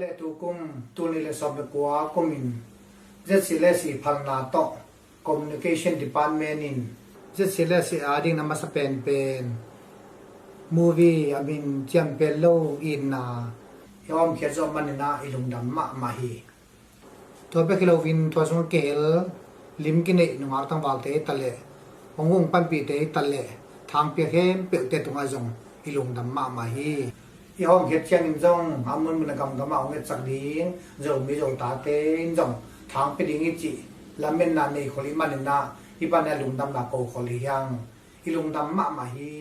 le tu kum tu ni le som kwa komin zetsilesi phalna to communication department in zetsilesi ading namasa pen movie Ciampel lo Itna yom khezo manina ilungdam ma hi to pe kilo win to sung kel lim kine nungar tang walte tale ongong panpi te tale thang pe hem pe te tunga jong ilungdam ma hi yom khet chiang in jong amun mun gam gam ong chak ding Zomi jong ta te in jong thang pe ding chi lamen na nei kholi manina ipan na lungdam na ko kholi yang ilungdam ma hi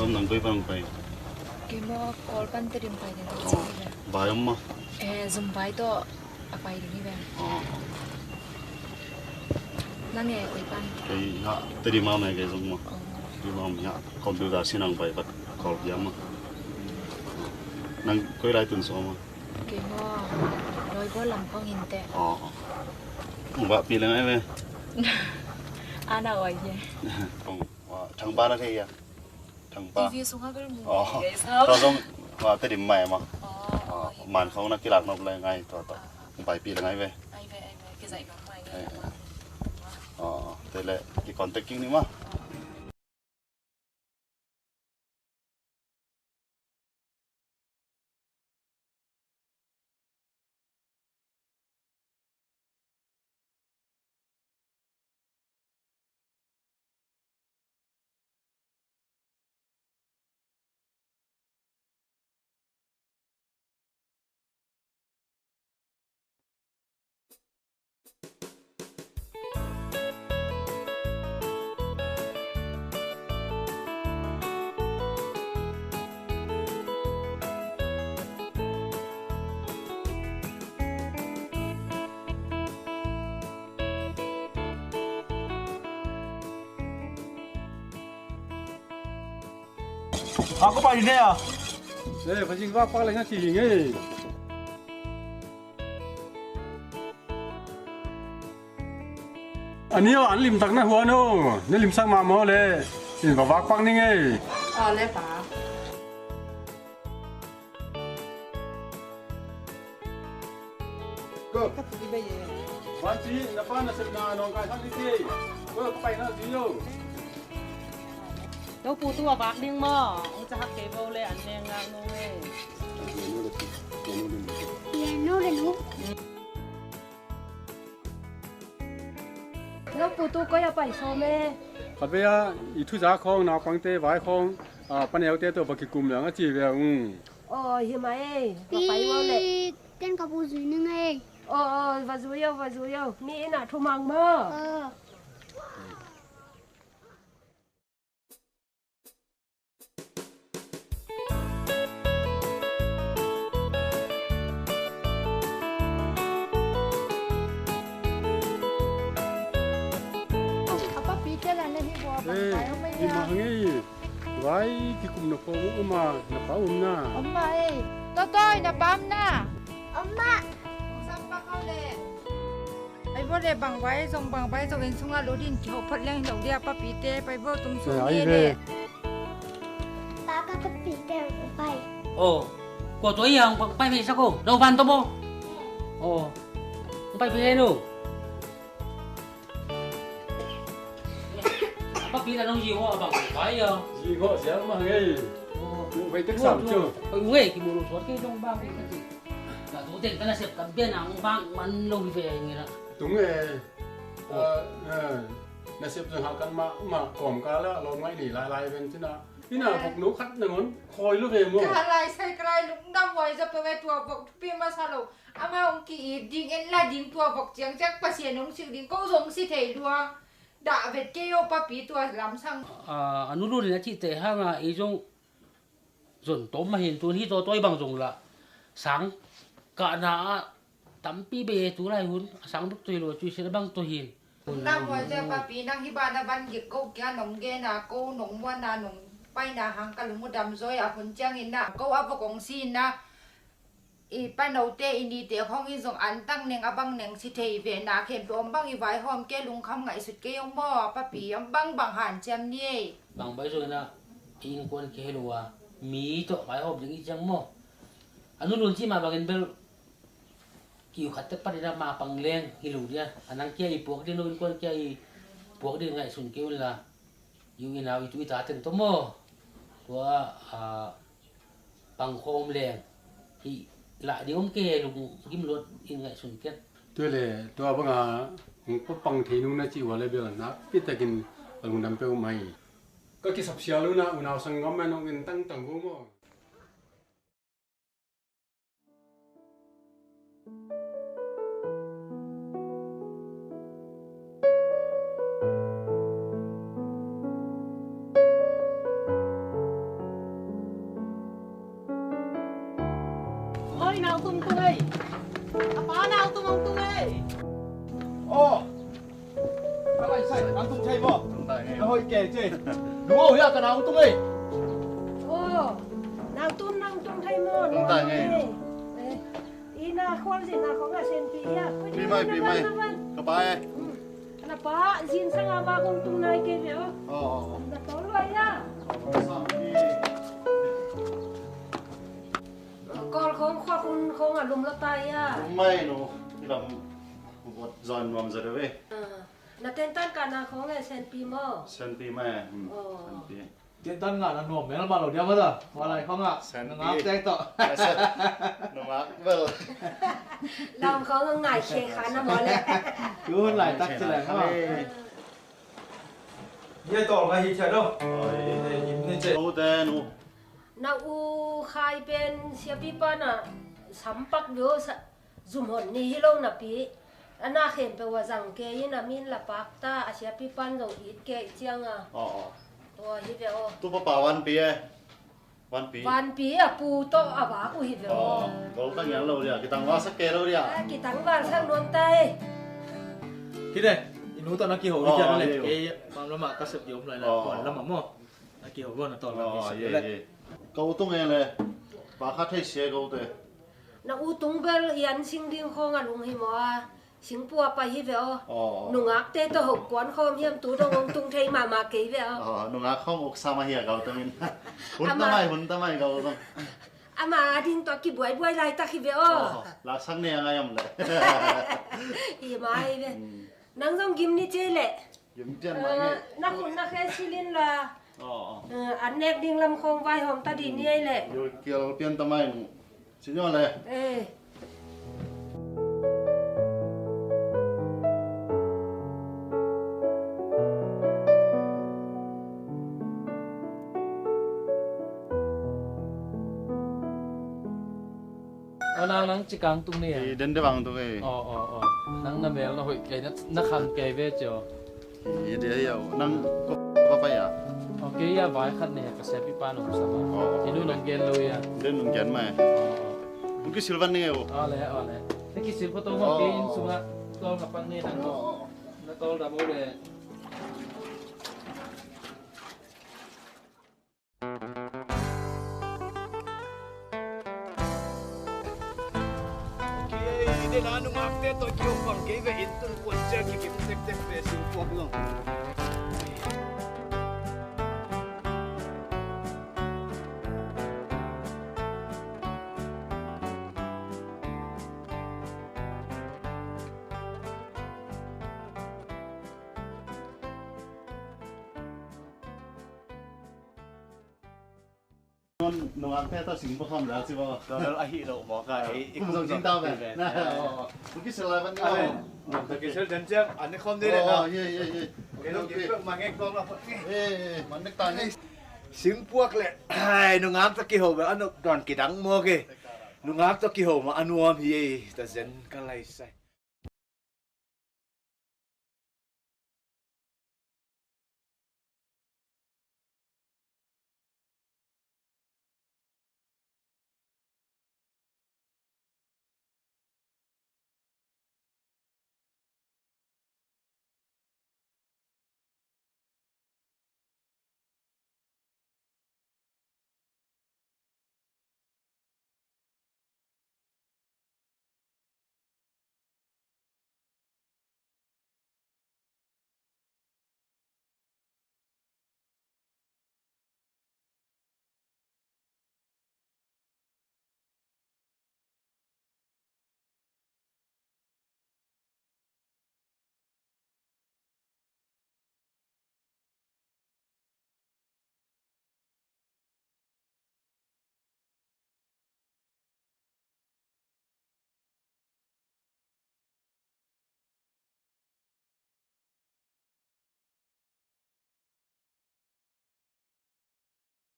Lom nang bang pai. Kemo call pan terim pai ni sini. Bayam ma. Zoom pai to apa ini ben? Nang koi pan. Kai ha teri ma mai kai zoom ma. Di ma ya computer sinang pai bat call yam ma. Nang koi lai tun so ma. Kemo loi bo lam kong inte. Ba pi lang ai ve. Ana oi ye. Wa thang ba na kai ya. Thằng ba. TV xuống các cái mù. Cho giống mà tới điểm mày mà. Màn không là cái lạc nộp lại ngay to bài pi là ngay về. Ai về cái dạy của mày ngay. Thế là cái contact kinh nữa mà. Có bài gì thế à? Đây, phải xin bác lại nhá chỉ hình ấy. Anh yêu anh lim thằng này huân ô, nếu lim sang mà mò lệ, xin vào vác băng đi nghe. Lẽ bà. ก็วันที่นับป้านับสิบนาน้องกายทั้งที่ก็ไปนะสิโย đâu phụ tu bạc điên mò ông cha cái vô lên ăn nè ngang nông nè piano lên hút Nó phụ tu có ya phải so mê. ปัจจัยอีทุจ้าของนาฟังเตไว้ของปัญญาเตตัวปกิกลุ่มเหลืองจีเวียHiểu mà có phải vô lệ. đi trên cặp bù dưới nương ấy Và dưới yêu, Mỹ nà thu măng mơ. apa pikir là nên đi vào bằng tay không đi ấy mà ngheไว้ที่กลุ่มนักฟ้องมานักฟ้องน่ะ 엄마 ơi tôi là bám na 엄마 sang bác câu lệ ai vô lệ bằng váy dòng in xuống lối điên kiểu phật lên đầu đĩa bắp bít tê phải vô tung xuống ai đĩa về lệ ba cái bắp bì teo của bay ồ của tôi ông bay về sao cô đâu van tôi bô ồ bay về đâu bác bí là đông gì quá bằng cái gì họ sẽ mà nghe vậy tức sẵn chưa nghe cái bộ đồ thoát cái trong bao cái gì là thủ tiền cái là xếp cầm biên nào ông bang bắn lâu về người đó đúng rồi là xếp trường học căn mà còm cá là lon ngay để lại bên trên nàoที่น่ะพวกหนูคัดหนึ่งคนคอยรู้เองมั้ง cái lại sai cái lại lúc năm vội giờ phải tua vọc pin mà sao đâu ama ông kỳ điên en là điên tua vọc chẳng chắc bác sĩ ông sự điên câu giống si thể đua đã về kêu bắp bít tua làm sang anh nuôi là chị tệ ha mà ý trong dồn tôm mà hiện tuần hít tôi bằng dùng là sáng cả na tắm pi bề tú này hun sáng lúc tôi rồi tôi sẽ bằng tôi hiện năm vội giờ bắp bít năng hi ba na ban dịch câu kia nồng ghê na câu nồng quan na nồng bay na hàng cả lùng một đầm rồi à phần trang in na câu áp vào công xin naอีป้าโนเตอินดีเตห้องอีสงอันตั้งเนงอบังเนงสิเทเวนาเข็มตัวบังอีไว้หอมแกลุงคำไงสุดเกยงหม้อป้าปีอบังบังหันแจมนี่ bằng bây giờ na in quân kia lùa mí to phải hộp những cái trắng mò anh luôn chỉ mà bằng bên kiểu khát tất bắt ra mà bằng lên thì lù đi anh đang kia buộc đi luôn quân kia buộc đi ngày sùng kêu là yêu nào tụi ta từng tôm mò của bằng khom lên thì lại đi ông kia lùng kim luật in ngày sùng kia ตัวเลยตัวบังอาปุ๊บปังทีนู้นนะจีว่าเลยเบลนะพี่แต่กินลุงดำเปรี้ยวไหมก็กินสับเชียวรู้นะอุณเอาสังกอมแม่น้องกินตั้งตังกูมั้ง ôi nào tung tung ấy apa nào tung ông tung ấy ồ các bạn sai ăn tung chay bò nó hơi kề chứ đúng không ya cái nào tung ấy Nàng tung thay mô. Tung tay nghe. Ý na khoan gì na có ngà sen pi ya. Pi mai cái bài Na pa zin sang aba kong tung nai ke veo. Na to lo ya. Con không à lum lo tai ya. mai nó làm một giòn mầm rồi đấy Na ten tan ka na ko ngà sen pi mo. sen pi mai sen pi chuyện tân ngàn là nổm mấy nó bao lâu đeo mất rồi vào này không ạ nó ngáp tek tọ nó mát vâng Lòng có ngài khe khá na mo le. cứ lại tắt trên này không ạ như tỏ mà hít chạy đâu nhìn lên trên ô tê nu Na u khai pen sia pi pa na sampak veo zum hon ni hilong na pi. Ana khem pe wa jang ke yin na min la pak ta asia pi pan go hit ke chiang a. Hi veo. tu pa one pi Van pi a pu to a ba ku hi veo. câu tăng nhắn lâu đi à cái tăng hoa sắc kê lâu đi à Ki tang van sang non tai. thế này inú tao nó kêu hổ đi chơi nó lại cái bằng nó mà các sập giống lại là còn lắm mà nó kêu hổ luôn là tao là cái sập lại câu tung nghe này bà khát thấy xe câu tê Na u tung bel yan sing ding khong a lung hi mo a. Sing pu pa hi veo. Nu ngak te to hok kwan khom hiam tu dong ong tung thei ma ke veo. nó ngã không ốc sao mà hiểu câu tê mình hun ta mai câu tông ama din to ki buai buai lai ta ki ve o la sang ne nga yam le i mai ve nang jong gim ni che le yum jan mai nge na kun na khe silin la an nek ding lam khong vai hom ta di ni ai le yo kiel pian tamai nu sinyo le nang chỉ càng tung này thì đến đây bằng tôi nang nằm béo nó hội cái nó khăn cái về chưa thì để hiểu nang có phải à ok ya vài khăn này cái xe bị pan nó sao thì nó gen lui à đến nông gen mà cái silvan này lẽ cái silvan tôi không tin xuống á tôi gặp băng này nang nó tôi đã mua để Để là nung after tôi kêu bằng cái về in tôi quần chơi cái tech về siêu phúc luôn. nông ăn thế ta xin bốc không ra chứ bao Đó là hi đậu mỏ cái cũng giống chính tao về cái sợi lại vẫn nhau cái sợi chân chân anh không đi đấy nào cái nó cái mà nghe con là mà nước ta này xin buộc lệ ai nung áp ta kia hồ mà anh đoàn kỳ đắng mua kì nung áp ta kia hồ mà anh uom hi ta dân cái này sai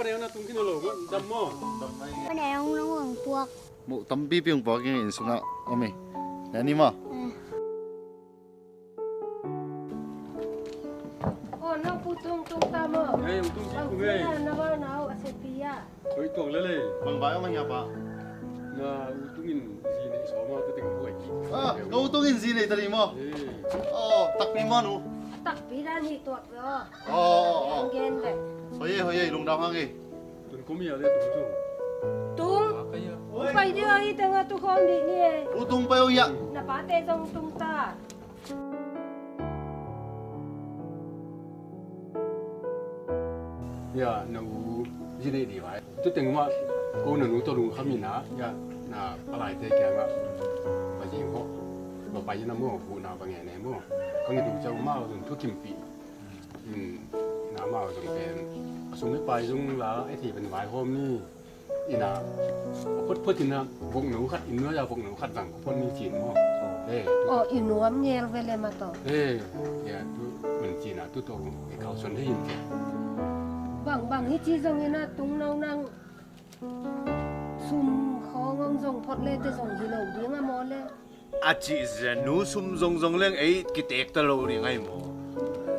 Cái này tung cái nó lỗ đâm mò. Cái này ông nó bằng buộc. một tấm bi biếng bỏ cái hình xuống nào ông mày nè đi mà nó phụ tung tung ta mơ Đây ông tung cái cùng đây. nó bao nào ở xe pia Rồi tuồng lên này. bằng bãi ông anh nhà bà Là tung in gì này số mà cái tiếng quậy. đâu tôi nhìn gì này tao đi mà tắc đi mà nu tắc pi ra nhị tuột rồi gen đấy hồi ấy lùng đau hăng gì Tuần có mía đây tung chung. tung phải đưa ấy tengah tu không đi nè tung bao ya na pa te dong tung ta Ya, nang gì này đi vậy. Tôi tiếng mà cô nang tôi luôn khám na, ya na palai thế kia mà. Bây giờ họ, bà bây giờ nằm mua phụ nào bằng ngày này mua. Có người đủ châu mau dùng thuốc kim bị. Nằm mau dùng tiền. Dùng cái bài dùng là cái thì bên ngoài hôm ni, ina, phốt thì na, vùng nấu khát in nữa là vùng nấu khát vàng phốt ni chín mua. inuam ngel vele ma to Ya, tu mình chín à, tu tôi cái khẩu xuân hay gì. bang hi chi jong ina tung nau nang sum kho ngong jong phot le te jong hi lo ding a mo le à chị giờ nú sum rong rong lên ấy cái tết ta lâu đi ngay mò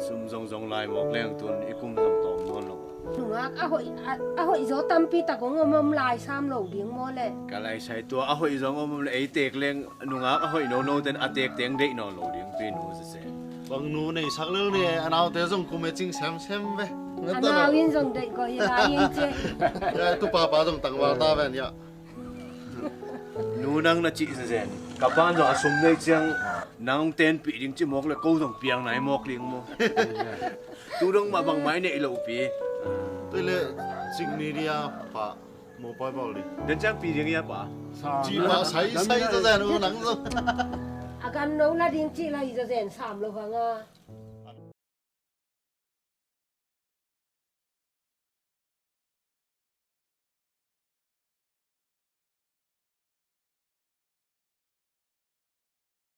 sum rong rong lại một lên tuần ấy cũng rong tóm ngon lắm nungak a hoi zo tampi ta ko ngom lai sam lo ding mo le cái này sai tua à hội rong ông ấy tết lên nungak à hội nô tên à tết tiếng đấy nó lâu đi bên nô sẽ bằng nu này sắc lơ này anh ao thế dùng cùng mấy chính xem về ana win jong dei ko hi la yin che tu pa dùng tặng vào ta về nhá nú năng là chị sẽ các bạn rồi sum này chăng năng tên bị đình chỉ mọc là câu dòng piang này mọc liền mò tu đông mà bằng máy này lâu pi tôi lệ chính này đi à pa 冇拜包你，人家比人家吧，三猪把細細都在度能咯。akan no na ding chi la i za zen sam lo hanga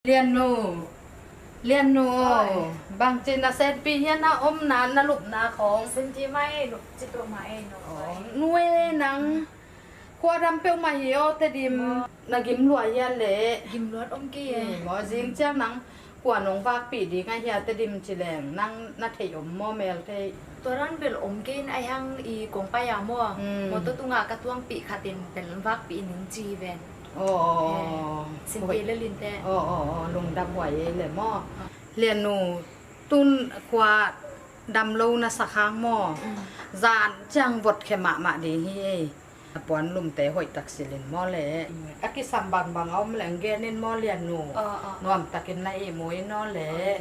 เรียนหนูบางจีนะเซนปีเฮียนะอมนานนะลูกนาของเซนจีไม่ลูกจิตัวไม่หนูนุ่ยนังควาดำเปียวมาเยอะแต่ดิมนักกิมหลวยยันเละกิมลวดอมกี้หมอจิงเจ้านังกว่าน้องฟากปีดีไงเฮียแต่ดิมจิแหลงนั่งนัดเทยอมมอเมลเทย ตัวนั้นเป็นอมกินไอ้หังอีกงไปยามัวหมดตัวตุงากระทวงปีขาตินเป็นวักปีหนึ่งจีเวนสินปีและลินแต่ลุงดำไหวเลยหม้อเรียนหนูตุนกว่าดำลูนะสักครั้งหม้อจานจังบดเขมะมาดีเฮ้ยปวนลุมแต่หอยตักสิเลนหม้อเลยอากิสัมบันบางเอาแหลงเกนินหม้อเรียนหนูนวมตักินในมวยนอเลย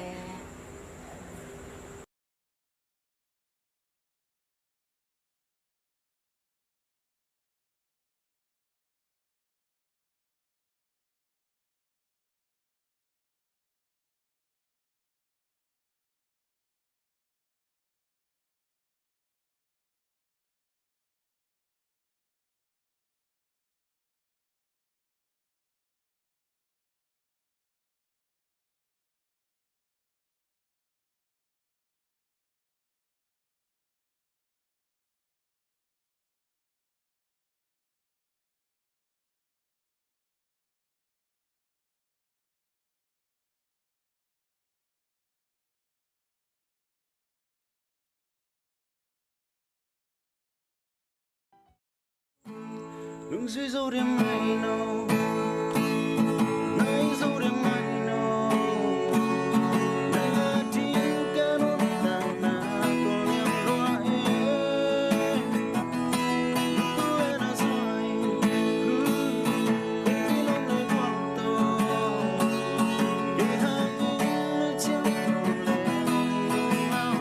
Lung suy dâu đêm ngày nào nay dâu đêm ngày nào na tin ca nốt na na con em loa tôi đã say khi lòng này quăng to để hai người chiếc lòng lệ mau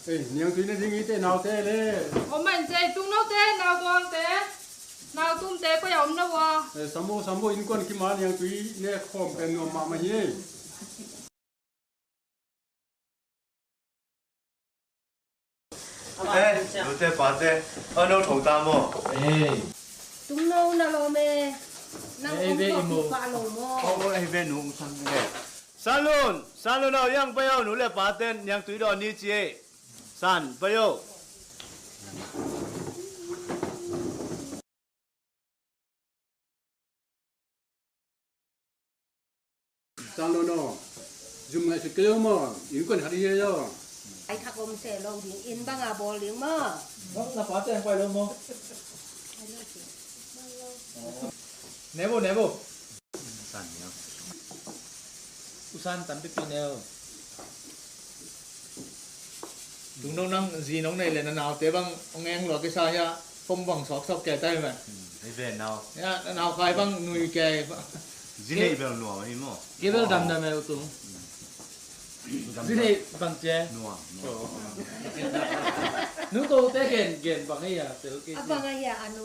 về niang tuy nên nghĩ thế nào thế đấy mình chơi tung nó thế nào con thế nào tung thế có giống đâu à sambo in con kim mà niang tuy nè khom cái nó mà nhé有在把这按照头单么？ tung no na lo me nang ko pa lo mo 哦，那边农村的。三轮到样不要努力把灯，让对到你接，三不要。三轮咯，zoom lại cái đâu mà, in con hạt đi rồi. ai thắc om se lo ding in bang a bol ling ma na pa chen quay luôn mo Nebo San nhá. Usan tan pi neo đúng đâu năng gì nóng này là nào tế băng ông em lo cái sao ya phong bằng sọc kẻ tay mà Cái về nào? ya nào khai băng nuôi kẻ Gì này về lúa hay mò? cái đó đầm đầm mèo tụ Sini bang je. Nuang. Nu to te gen bang ai ya te okay. Abang ayah anu.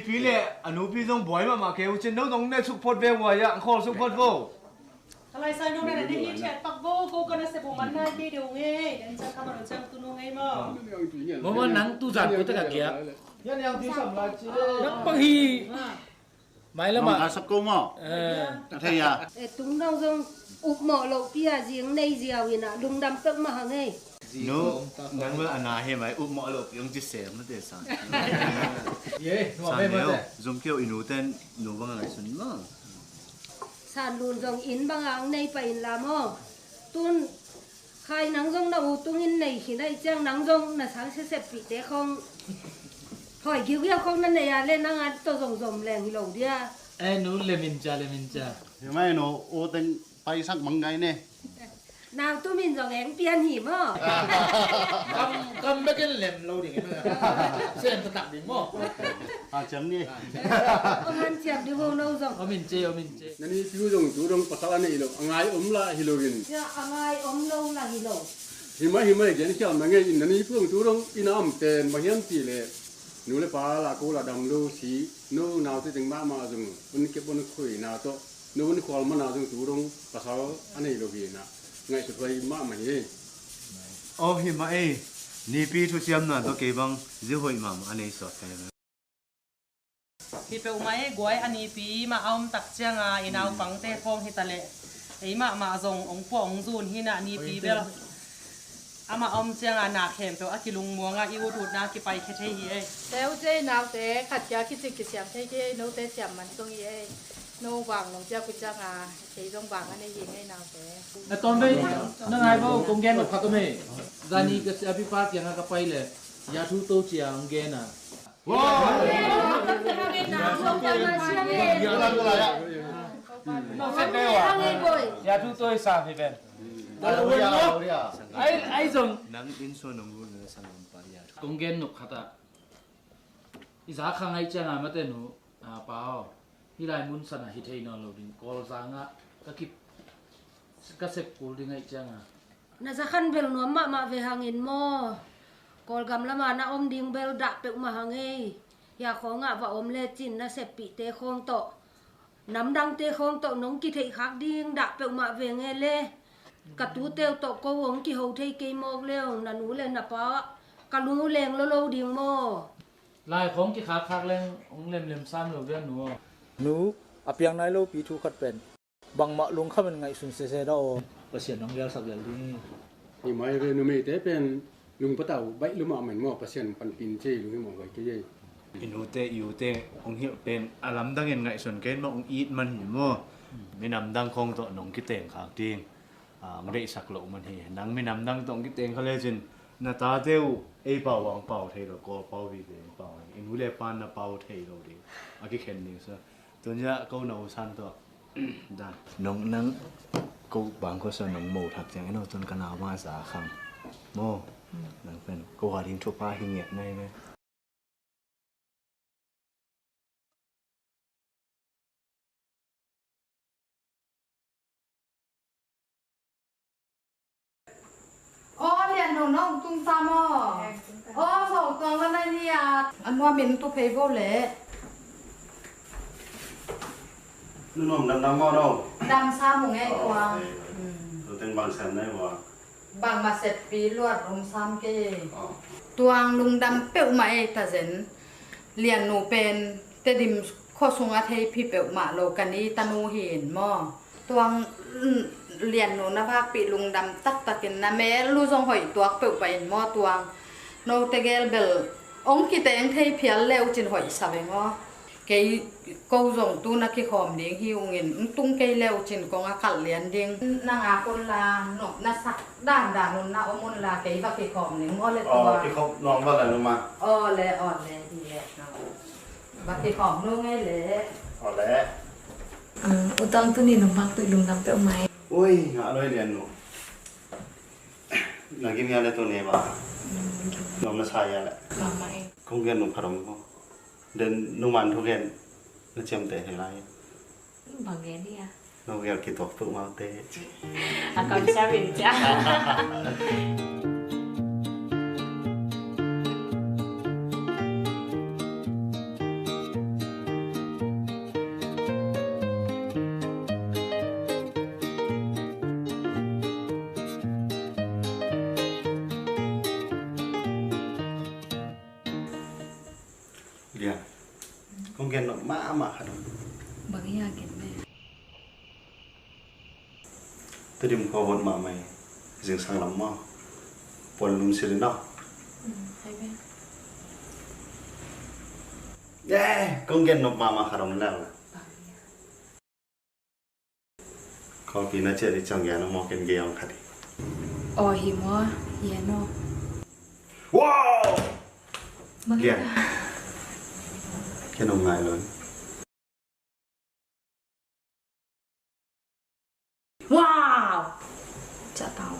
Pile anu pi dong boy ma ke chen no dong ne suk phot ve wa ya khol suk phot vo. อะไรใส่น้องเนี่ยได้ยินแชทปักโบกูก็น่าเสียบุมันน่าที่เดียวไงเดี๋ยวจะทำอะไรเชิงตุนงไงมั้ง Mama nang tu jan ko te ka kia. Yan yang ti sam la chi. Nak pang hi. Mai la ma. Sắp cô mò. Thầy à. Tung đâu dong ụp mỏ lậu kia giếng đây dìu vậy nè đùng đâm tức mà hằng ấy. No, nang mo ana he mai up mo lo yung ti sem na te san. Ye, no me ma te. Zum kyo inu ten nu bang ngai sun ma. Sàn lùn dòng in bằng áng này phải làm hò tuôn khai nắng dòng đâu tung in này khi đây trang nắng dòng là sáng sẽ xếp bị té không hỏi cứu kia không nên này à lên năng ăn tôi dòng dòng lèng lẩu đi à Nu lemin cha. Hiểu mai nó ô tên bay sắc bằng ngay nè. nào tôi mình dòng em tiền hiểm hò Kam ba ken lem lo ding ma. Sen ta tak ding mo. Chấm đi. ông ăn chèm đi vô đâu dòng Min che. Nani piu dong tu dong pasal ane ilo. Angai la hilogin. ya ai ông lâu là hì lẩu Hima gen kya mangai nani piu tu dong inam ten bahiam ti le. Nu le pa la ko la dam lo si no naw te ting ma jung. Un ke bon khui na to. Nu un khol ma na jung tu dong pasal ane ilogin na. Ngai tu pai ma ma ye. Oh hi ma e. Ni pi thu siam na to ke bang ji hoi mam ane so ka. พี่เปียวมาไอ้กวยอันนี้ปีมาเอาตักเชียงอ่ะอินเอาฝังเตะฟองฮิตาเละไอ้มาส่งองค์พ่อองค์ซูนฮิน่ะนี่ปีเบลอามาอมเชียงอ่ะหนักเข็มเปียวอากิลุงมัวงอ่ะอีอูดูดนากิไปแค่เที่ย เต้าเจ้นาวเต้ขัดยาคิดสิกิเสียมเท่ๆโน้เต้เสียมมันตรงนี้โน้บางน้องเจ้ากุจ้างาเที่ตรงบางอันนี้ยิงให้นาวเต้ Na ton be nang ai bo kong gen no phat me. Dani ka se api park yang ka pai le. Ya thu to chiang gen na. nó sẽ đeo à Ya thu to sa phi ben. Ai zong Nang in so nong lu na san pa ya. kong gen no khata. Isa khang ai chang a ma te no pao. Hi lai mun sana hi thei no lo din kol sanga ka ki ka sep kul ding ai chang a. na sa khăn bel nó mà về hàng in mo còn gầm là mà na ôm điên bel đạp bel mà hàng ấy ya khó ngạ và ôm lê chín na xếp bị tê khong tọ nắm đăng tê khong tọ nóng kỳ thị khác điên đạp bel mà về nghe lê cả tú têu tọ câu ống kỳ hậu thây cây mọc leo na nú lên na pa cả lú lên lâu điên mo Lai khong ki khak leng ong lem sam lo ve no. Nu apiang nai lo pi thu khat pen. Bang ma lung khamen ngai sun se da o. Pasien nong gel sak gel ni. Hima re nu me te pen lung patau bai lu ma men mo pasien pan pin che lu mo bai ke ye. Inu te yu te ong hi pen alam dang en ngai sun ken ma ong eat man hi mo. Mi nam dang khong to nong ki teng khak ting. Ngre sak lo man hi. Nang mi nam dang tong ki teng khale jin. Na ta teu ei pau wang pau thei lo ko pau vi de pau. Inu le pan na pau thei lo de. A ki khen ni sa. Tunya ko no san to. Dan nong nang ko bang ko sa nong mo thak chang no ton kana ma sa kham. Mo. Nang pen ko ha ding thu pa hi nget nai me. liền nó tung tam sầu toàn lên đây đi à anh hoa mình tôi thấy vô lệ Nó nằm đằng ngon đâu. đâm xa một ngày qua Tôi tên bằng xem đấy mà. bằng mà sệt pí luật ông sam kê tuang lung đâm bẹo mày ta dẫn liền nụ pen tê dim khó sung á thấy phi bẹo mạ lô can đi ta nụ hiền mò tuang liền nụ na phác bị lung đâm tắc takin na mẹ lu dong hỏi tuak bẹo bẹo mò tuang nô tê gel bel ông kia tên thấy phiền leo trên hỏi sao vậy mò cái câu dùng tu na cái khom điên hiu ngin tung cây leo trên con á cắt liền điên na con là nọ na sắc đàn đàn na ôm là cái và cái khom này mò lên tua Cái không ngon vào gần mà. lẹ đi lẹ và cái khom luôn ngay lẹ Lẽ. Utang tu ni numpang tu lung tam pe mai. Ôi, ngã đôi liền nụ. Là cái nghe lên tôi này mà. Nó sai lại. Mai. Không ghen nụ phải không? Đến nụ màn thu ghen. Nó chém tệ thế này. Bang gen dia. nó gel kỹ thuật phụ mau tê còn sao vậy cha dia không gel nó mã mà hả bagi yakin mẹ tôi đi mua vốn mà mày dừng sang lắm mà buồn luôn xí đến đâu hay mẹ yeah không gel nó mà hả đồng nào có khi nó chơi đi chẳng gel nó mò cái gel không khát ôi hi mo ye no wow bagi gel cái nồng ngại lớn wow chả tao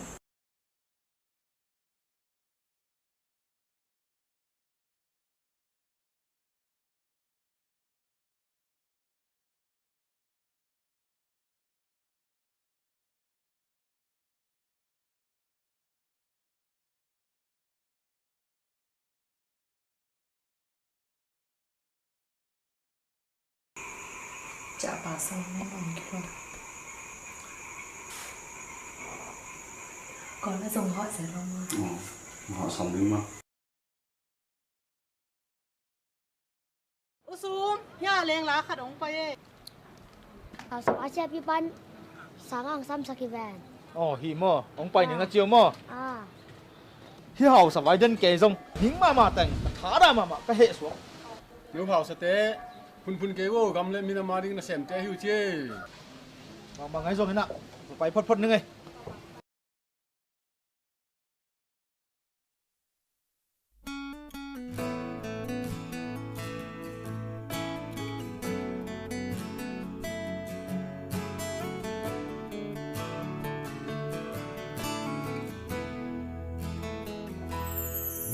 chả bà xong nó bằng cái luôn còn nó dùng họ sẽ không họ sống đúng không Usum, ya leng lá khát ống bay. Sao bà chia pipan sáng ăn xăm saki van. hi mo ong pai ni nga chiu mo À. hi hau sa vai den ke zong hing ma teng tha da ma ka he suak nếu vào sẽ té phun cái vô gầm lên mina maring là xem té hiu chê mà ngay rồi nè phải phật nữa ngay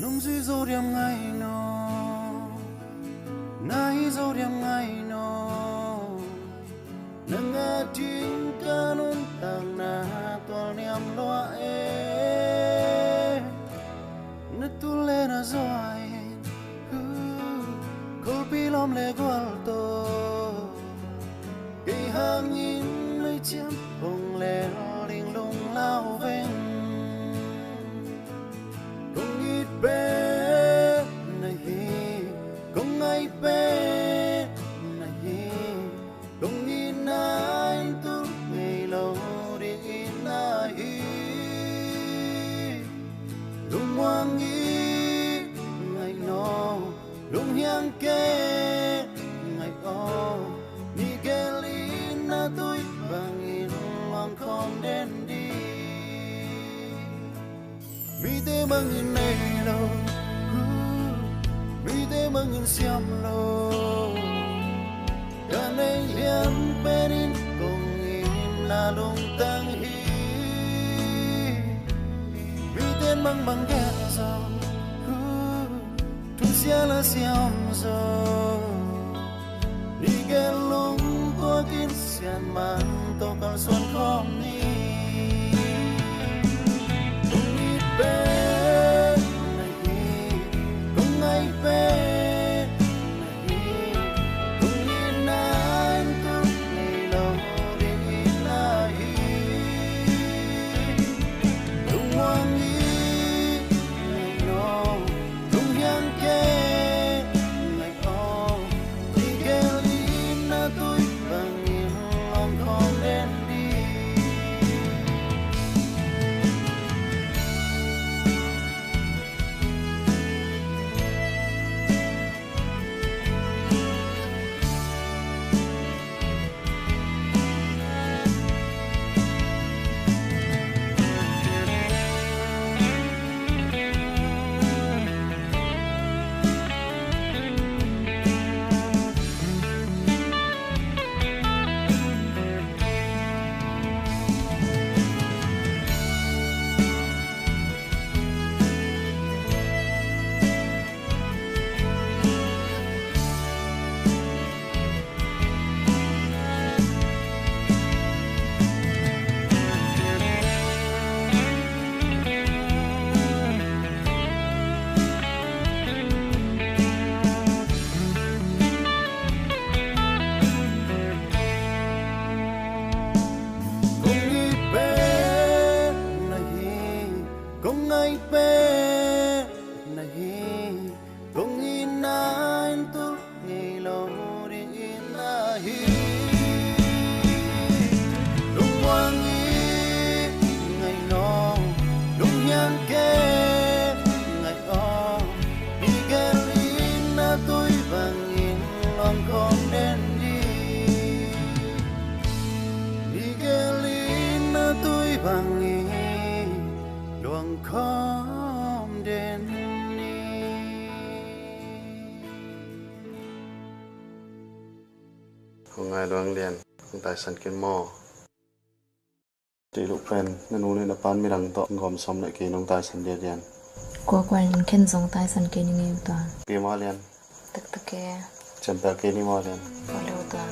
nông dư dô điểm ngày nó nai dô điểm ngày nó nâng ngã chính ca nôn tàng na toal niam loa e nứt tu lên à rồi col pi lom le gual to cây hàng in lấy chiếm bông lẻ linh lung lao veng không ít bé này không ai bé này không in ai tu ngày lâu đi in ai lung hoang ý ngày nó lung hiang kê ngày o ni kê lina tôi bằng in lòng không đến đi mi te mangin nei lo mi te mangin siam lo ya nei liam perin kong in la lung tang hi mi ten mang bang ga so tu sia la siam so ni ge lung ko kin sian man to kal son khom ni bé này không ai bé này không nhìn anh tôi ngày lâu để nhìn ai đúng hoang ý ngày nó đúng hiang kê ngày o thì kê đi na tôi bằng nhìn lòng không đến đi ngay loang liền tại sân kiến mò chỉ lúc phen nên uống lên là pan mi đằng to gom xóm lại kia nông tại sân địa liền qua quan khen dòng tai sân kia như toàn kia mò liền tức tức kia Ciampel kia ni mò liền qua lâu toàn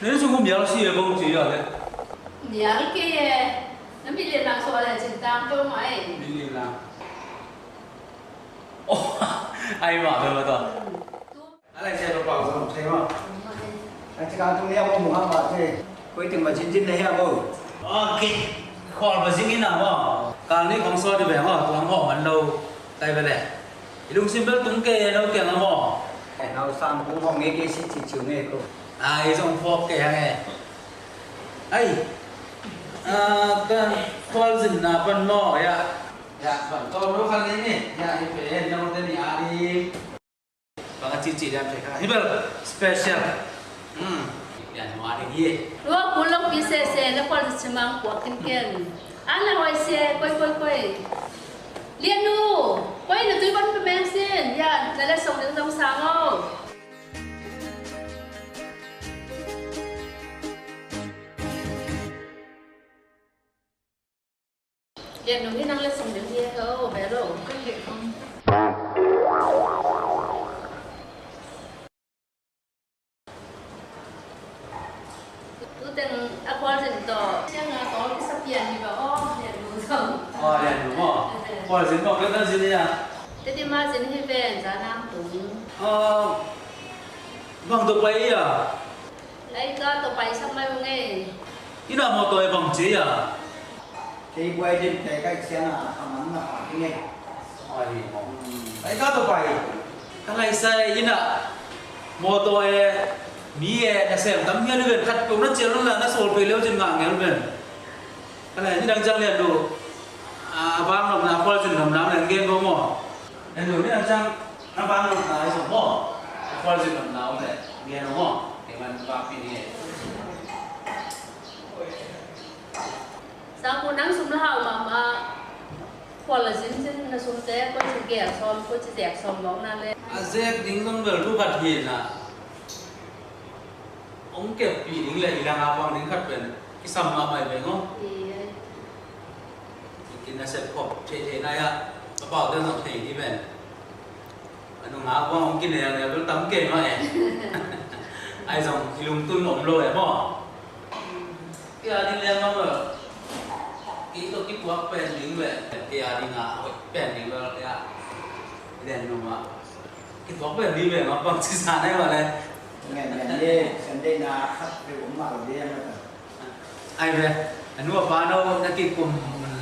Nếu chúng không nhớ gì không chỉ ở đây. nhớ kia nó bị liên lạc rồi là chính tam cho mày Đi liền làm. Ồ, ai bảo thôi mà tôi. Anh lại xe vào rồi, xe mà. Anh chỉ cần tôi mua một hàng bạc thôi cuối từng mà chín này hả bố Ok, khoan và dính cái nào mà. Càng đi không so thì vẻ mà tôi họ ăn lâu tay về này. Đúng xin biết túng kê đâu kìa nó bỏ. nào sang cũng không nghe cái gì chỉ chịu nghe cô Ai trong phô kê nghe. Ấy, cái khoan dừng là phần mỏ ạ. Dạ, phần to nó khăn đấy nhỉ. Dạ, thì phải hẹn nhau tên nhà đi. Và cái chị đem chạy khai. Hi bel special. Dạ, nó đi gì? lúc cuốn lông bị xe nó còn chỉ mang của kinh kiên anh là hỏi xe quay liên nu quay là tôi vẫn phải xin dạ là sống đến trong sáng không liên nu cái năng lên sống đến gì không bé rồi cái gì không tôi từng aqua dần to xem là có cái sắp tiền thì bảo liên nu không Dạ đúng rồi. Khoan dính vào cái đơn gì đấy à? thế thì mà dần hết về giá nam tụng Vâng tôi quay à? lấy có tụi bay xong mai nghe Ý nào một tôi vòng chế à? thì quay trên cái cách xe là thằng hắn là phải nghe Ôi đấy có tôi quay. Cái này xe ý nào? Một tôi mỹ đã xem tấm nghe luôn khát cũng nó chiều nó là nó sồn về leo trên ngọn nghe luôn. Cái này như đang trang liền đồ. Vang lồng nào qua chuyển lồng nào lên game không mỏ. Nên rồi đang trang nó vang lồng nào rồi mỏ. Qua chuyển lồng nào này nghe nó mỏ. Để mình vào pin nghe. sao cô nắng xuống nó hào mà hoặc là dính nó xuống té có chỉ kẹt xong có chỉ dẹt xong bóng na lên Dẹt dính con vừa lúc gặt hiền à. Ông kẹp bị dính lại là ngào bằng dính khát về cái sầm mà mày về không? Thì nó sẽ có thế này à. Nó bảo tên nó thấy đi về. Nó ngáo qua ông kia này nó tắm kề mà em. Ai dòng thì lùng tung ổng lôi em bỏ. Cái đi lên không rồi. Cái tôi cái cuộc bèn dính về cái đi ngã bèn dính vào cái đèn đúng không ạ? Cái cuộc bèn đi về nó bằng chỉ sản này mà này. nghe đi xem đây là khách về uống vào đi em Ai về? Anh nuôi phá đâu nó kia cùng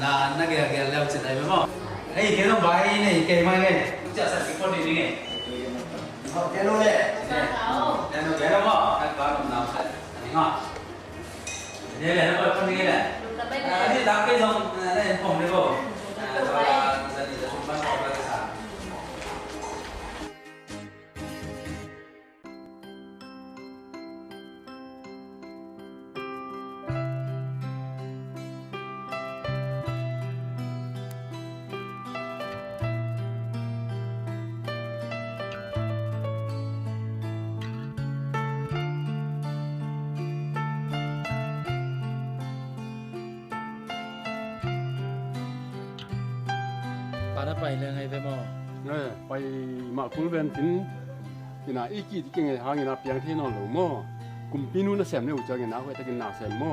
là nó kia leo trên này phải không? Ấy cái nó bay này cái mai này, chả sản cái con đi này. họ cái luôn đấy Đây nó cái đâu mà, cái có đồng nào phải, anh ngon. Đây là nó con đi này. Đi đá cái dòng này phòng đây không? Cho là gia nó phải là ngày về mòไปมาคุยเวนฟินกินอีกี่ที่เก่งหากินเปียงที่นอนหลูมอกุมปีนู้นเสมเนี่ยอุจจาระนะเว้ยแต่กินนาเสมมอ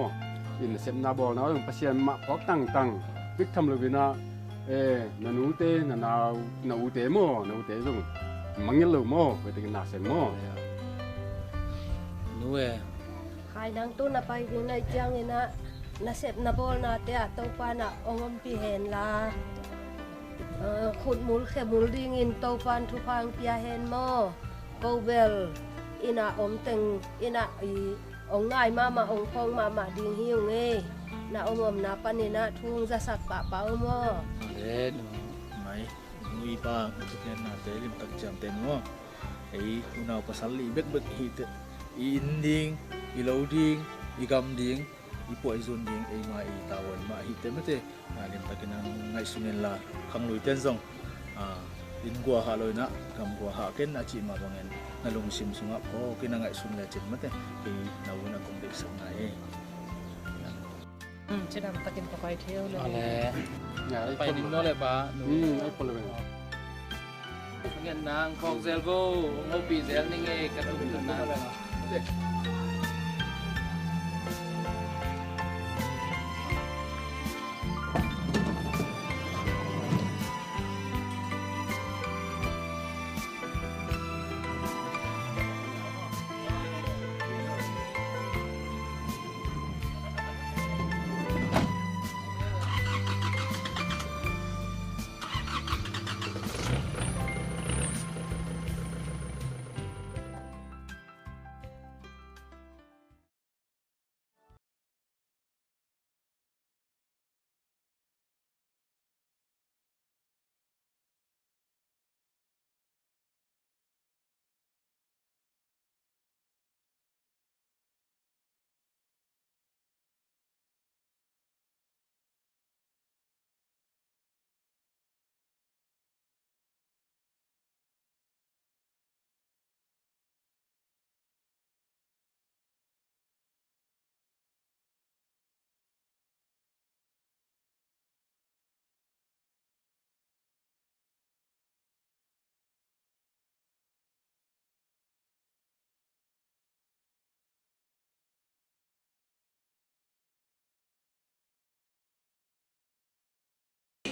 อินเสมนาบอลนะต้องพัชยมาพอกตั้งวิกทำเลยวินะนันูเตนันาอูเตมอนาอูเตจงมังเงลหลูมอเว้ยแต่กินนาเสมมอ นู้เอ hai nang tu na pai ding nai chang ina na sep na bol na te a to pa na ongom pi hen la khut mul khe mul ding in to pan thu phang pia hen mo go bel ina om teng ina I ong ngai ma ong phong ma ding hiu nge na om na panina thung za sak pa pa mo đấy Mai, ngui pa untuk yang na te lim tak jam ten mo. Unau pasal li bek hit. Inding, loading, gam ding, poi zon ding ma tawan ma hit mate. Lim tak nang ngai sunen la khang lui ten zong. In gua ha loi na gam gua ha ken a chi ma bangen na lung sim sunga ko kin ngai sun la chen mate. Na una kong dek sang nai. Chứ làm ta kiếm có quay theo à lên. lẽ phải đi nó lại bà aiคนละเวง nghe nàng phong zel vô ngô bị zel nên nghe cái đó cũng nàng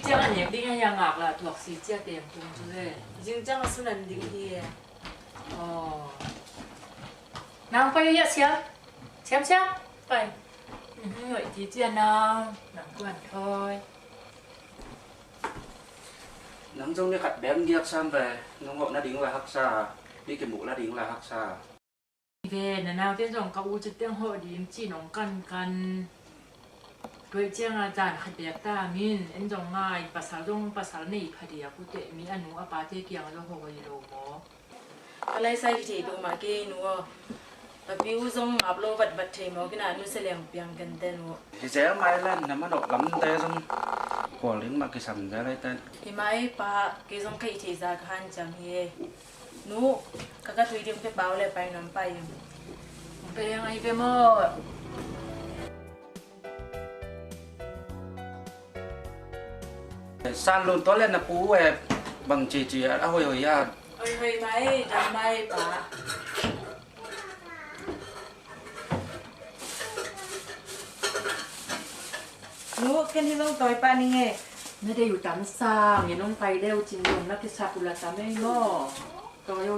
Chẳng là những tiếng nhà ngạc là thuộc xí chia tiền cùng chú thế. Nhưng chẳng là số lần đi đi. Nào quay ra xem. Vậy. Vậy thì chia nào. Nắng quản thôi. Nắng trong cái khát bén điệp sang về, nó ngộ nó đính là hắc xa, đi cái mũ là đính là hắc xa. Về là nào tiếng dòng cậu chứ tiếng hội đi chỉ nóng căn. Rồi chiang à chán khát bẹt ta min, em dòng ngay, pasal này khát bẹt cụ thể mi anh nuôi apa thế kiang lo hồ gì đâu mò. Cái này sai thì đồ mà cái nuôi, và biểu dòng áp lo vật thì mà cái nào nuôi sẽ làm biang gần tên nuôi. Thì dễ mai lên, nằm ở độ lắm tê xong, quả lính mà cái sầm ra đây tên. Thì mai pa cái dòng cái thì ra khăn chẳng hề, nuôi các tụi đi phải bảo lại phải nằm phải. Bây giờ ngay về mò. San luôn tối lên là phú về bằng chỉ đã hồi à. Hồi mai đầm mai pa. Nuôi cái này dòng tỏi pa này nghe. Nó đều tắm sang, nhìn ông phải đeo chìm dùng nó cái sạp là tắm ấy mò.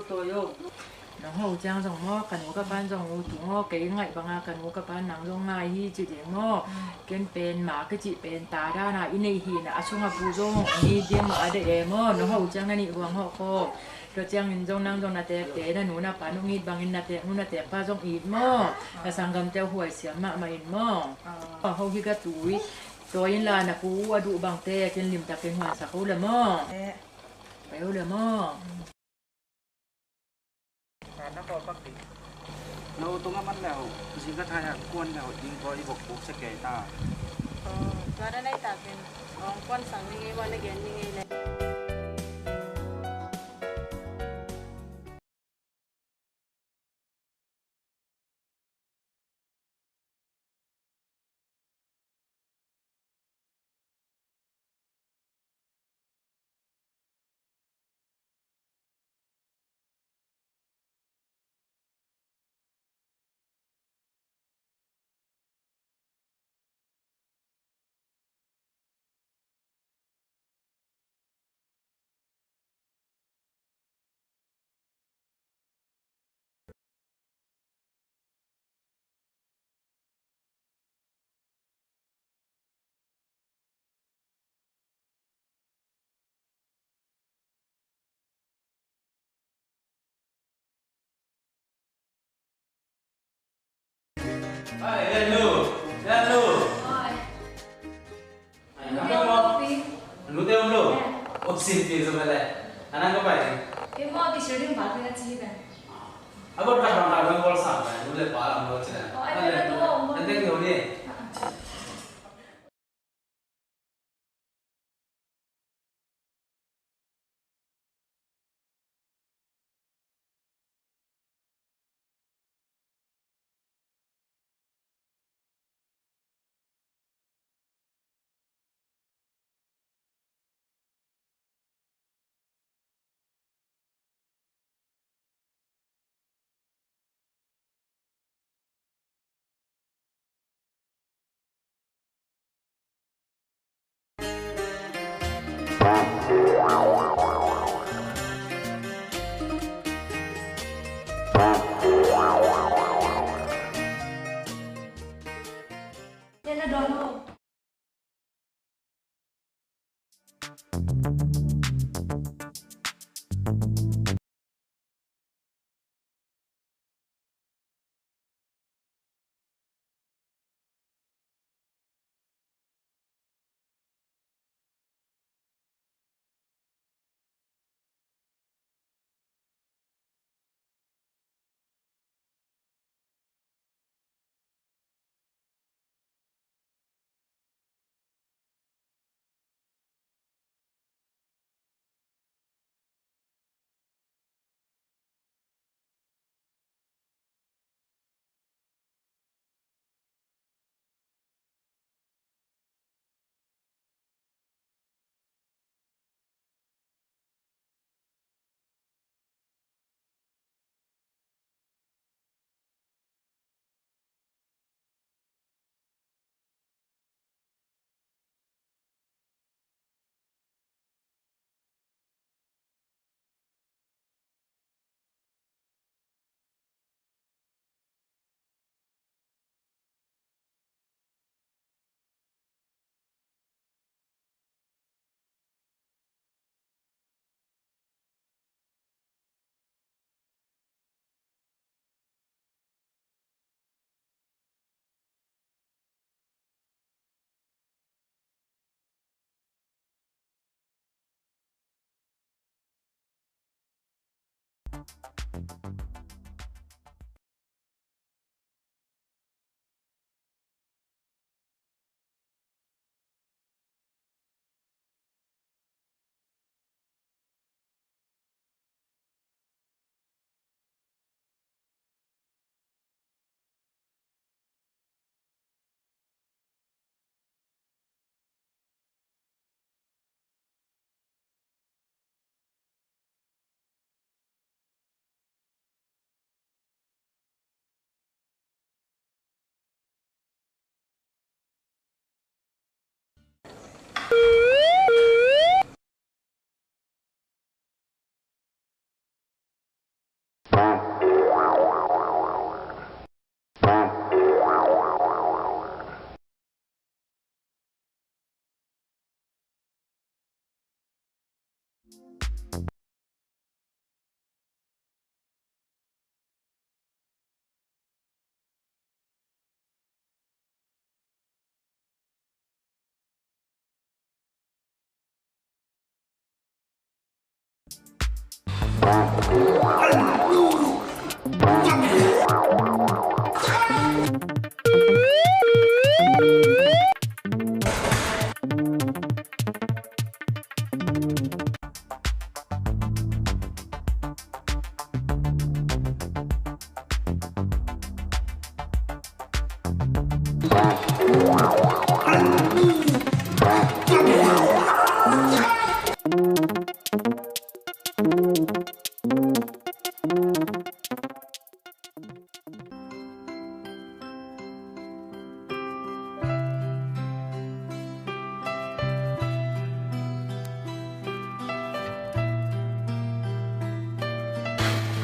Tôi yêu. Nó hầu trang dòng mò, cần ngũ các bạn dòng ngũ chủ mò, cái ngại bằng cần ngũ các bạn nắng dòng ngài hi chỉ để mò. Cái bên mà cái chị bên ta ra là in này hi là xuống học bù dòng, đi điểm mà để mò, nó hầu trang này nị hoàng họ co. Rồi trang nhìn dòng năng dòng là tẹp té là nụ là bán nụ nghít bằng in là tẹp nụ là tẹp ba dòng ít mò. Là sang cầm treo hùi xiêm mà ít mò. Hầu hi cái túi. Rồi là nè phú đủ bằng tê trên liềm tạc cái hoàn sạc hô là mò. Phải hô là mò. Nó có bác đi. Nó tung ngắm nào, xin các thai quân nào đi coi bọc bố sẽ kể ta. Và đây ta cái quan sang như vậy, quan này như vậy. Hai, Lenu. Lu teh lu. Oh, sini sebelah. Anak apa ini? Cái mò thì sử dụng bảo cái gì vậy? Aku udah pernah ngol sama, lu le paham lu cina. Oh, ada dua. Nanti kau ni. Đây là đồ không?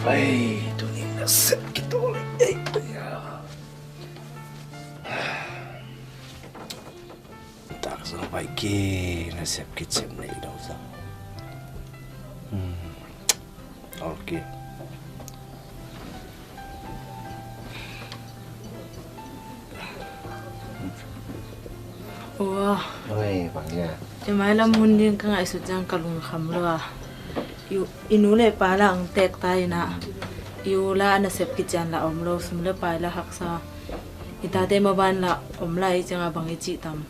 Ay, ito ni nasip kita ulit. Ay, tak sampai ke nasip kita ni dah usah. Okay. Ủa. Ôi, bằng nha. Em ai làm hôn điên cái ngày sụt giang kalung khăm lo à. Inu le pa la ang tek tai na. Iu la na sep kitchen la om lo sum le pa la haksa. Ita te ma ban la om la I changa bang I chi tam.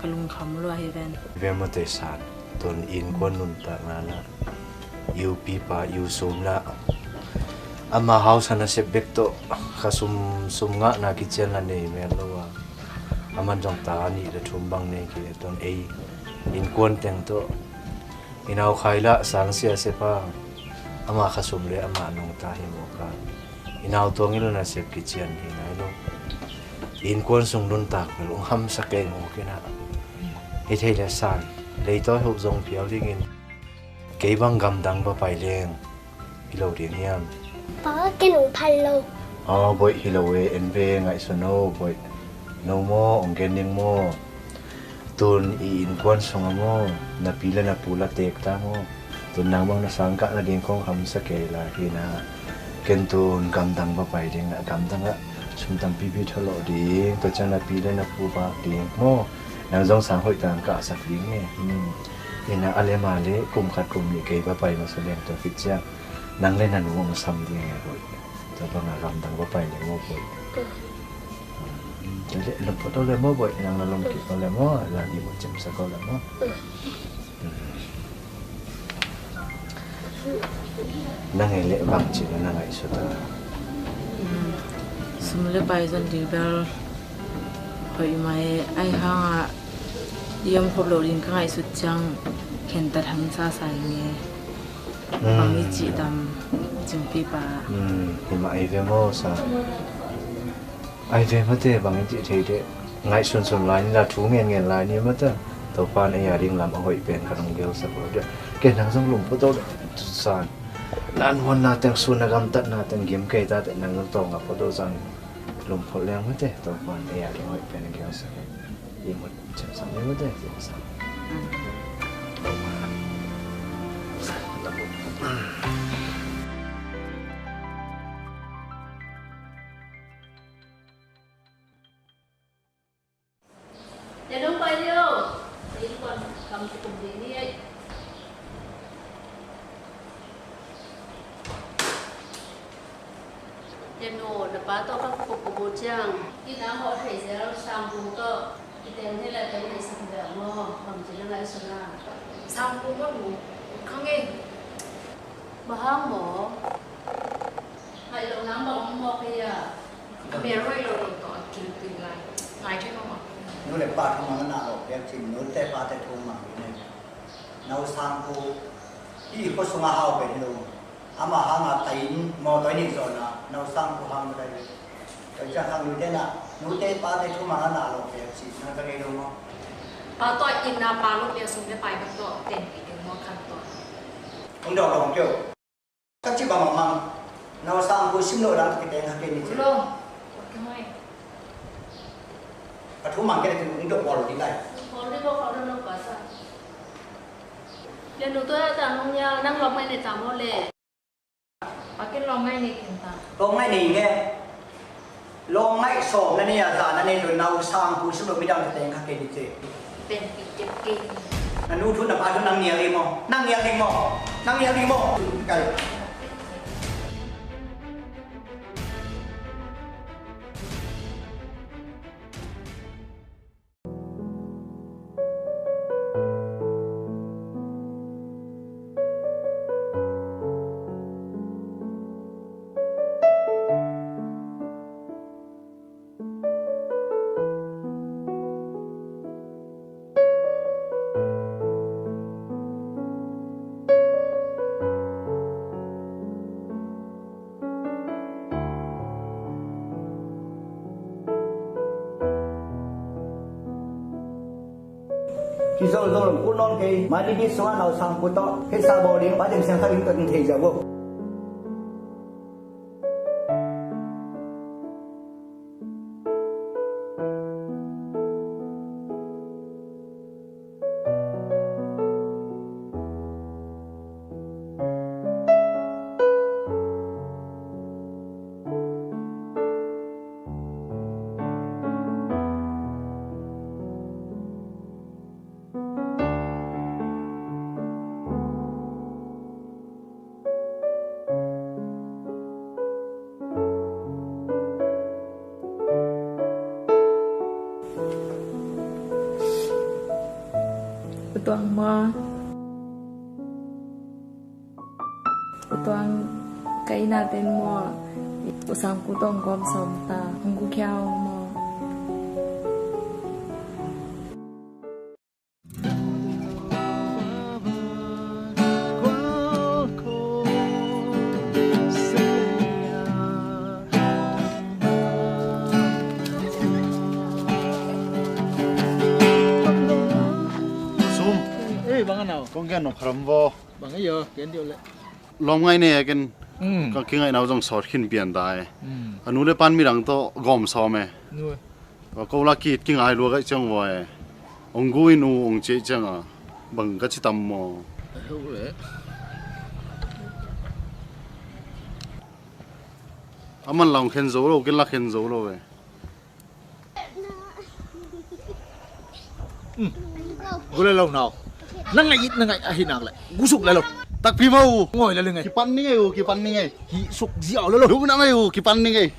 Kalung khăm lo hi ven. Ve mo te san. Ton in kwan nun ta na la. Iu pipa iu sum la. Ama house na sep bek to sum nga na kitchen la nei men lo wa. Aman jong ta ni da thum bang nei ki ton ei in kwan teng to inaw khaila sang sia sepa ama khasum le ama nong ta hi mo ka inaw tongil na sep kitchen hi na lo in kwan sung dun tak lo ham sa ke mo kina he thei le san le to hu zong piao ding in ke bang gam dang ba pai leng hilo ding hiam Ba cái nụ phai lâu. boy hilo we en be ngai so no boy no mo ong gening mo tun in kwan song mo na pila na pula tek ta mo tun nang bang na sangka na ding kong ham sa ke la hina ken tun gam dang ba pai ding na gam dang a sum tam pi pi thalo ding to chan na pila na pu ba ding mo nang jong sang hoi tang ka sak ding nge ina ale ma le kum khat kum ni ke ba pai ma so leng to fit cha nang le na nu mo sam ding nge boy to ba na gam dang ba pai ding mo boy jadi lemput oleh mo boy yang lalong kita oleh mo lagi macam sekolah mo nang elek bang cina nang ai sudah Sumle pai zon di bel hoi mai ai hanga yam khop lo rin ka ngai sut chang khen ta tham sa sai nge bang I chi tam chung pi pa ima ai ve mo sa ai ve ma te bang ti thei de ngai sun lai ni la thu ngen lai ni ma ta to pan ai ya ding lam hoi pen khanong gel sa ko de ke nang jong lum pho to san lan hon na teng sun na gam tat na teng gem ke ta te nang to nga pho to san lum pho leng ma te to pan ai ya ding hoi pen gel sa i mo chen sa ni ma te sa Ya dong pai dio. Ini kon kamu cukup ini ai. Jeno depa to ka kupu chang. Ina ho thei zel sang bu to. Iten he la pen ni sak da mo. Bam jina la sona. Sang bu mo lu. Khang e. Bahang mo. Hai lo nam bang mo kia. Be roi lo to kin tin lai. Ngai thế không ạ? Nó lại ba thằng mà nó đẹp thì nó té ba té thùng mà này nấu sang cô đi có số hao về đâu ama hàng à tay mò tay này rồi na nấu sang cô hàng đây cái cha hàng như thế nào nó té ba té thùng mà nó nào đẹp thì nó cái này đâu mà ba tôi in na ba lúc bây giờ xuống để bài bắt tôi tiền bị đừng mua khăn tôi không đâu đâu chưa các chị bà măng nấu sang cô xin lỗi làm cái tiền hàng kia này chứ luôn cái này và thú măng cái này thì cũng được bỏ đi đây Còn đi vô khó đâu quá sao? Lần đầu tôi đã nông nhà năng lòng ngay này tạm một lệ. Và cái lòng ngay này hiện tại. lòng ngay này nghe lòng ngay sổ này à giả này rồi nấu sang cô xin lỗi mới đăng cái tiền hàng kia đi chứ Tiền bị chụp kinh. là nuôi thuốc là ba thuốc năng nhiều đi mò năng nhiều đi mò năng nhiều đi mò cái khi rồi cô non cái mà đi biết số nào sang cô to hết sao bò đến ba tiếng sang khai đến thầy giáo vô tuang mo tuang cái natin mo usang kutong gom som ta không có kêu mo bang nào con cái nó khám vô bang ấy giờ kiến điều lệ lòng ngay nè cái cái ngày nào trong sọt khinh biển đại anh nuôi pan mi răng to gom sao mẹ nuôi và câu lạc kít cái ngày luôn cái trong vậy ông guin ông chế chẳng à bằng cái chỉ tầm mò hữu lệ mình lòng khen dấu đâu cái là khen dấu đâu vậy gue lên lồng nào nang ngay hình nào lại gue sụp lại lồng tak pi mau ngồi lên ngay kipan ni ngay sụp dẻo lên lồng đúng nãy ngay kipan ni ngay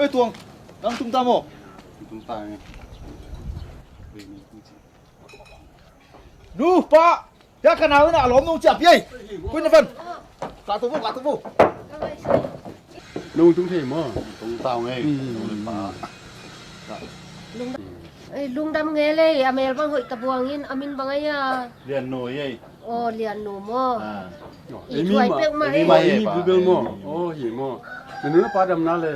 ê tuồng đang tung ta mồ tung ta nu pa ya kan nào na lom nung chap yei quên phân cả tu vu nung tung thế mà tung tao ngay lung đam nghe lê amel bang hội tập buang in amin bang ay liền nồi ấy lian no mo Emi bu bel mo hi mo nenu pa dam na le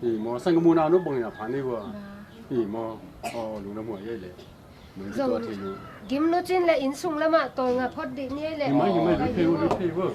hi mo sang mu na no bong ya pha ni wa hi mo lu na mo ye le lu to the lu gim no chin le in sung lama to nga phot di ni le hi mai du pe wo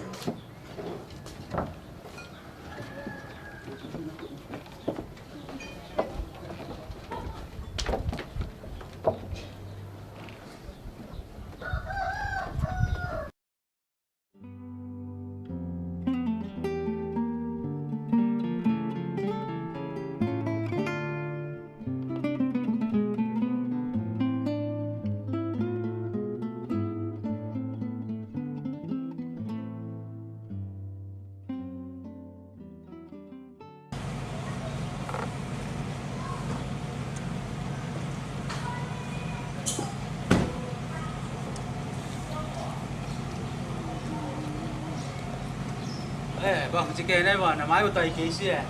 vâng chị kể đây mà máy của tay ký xe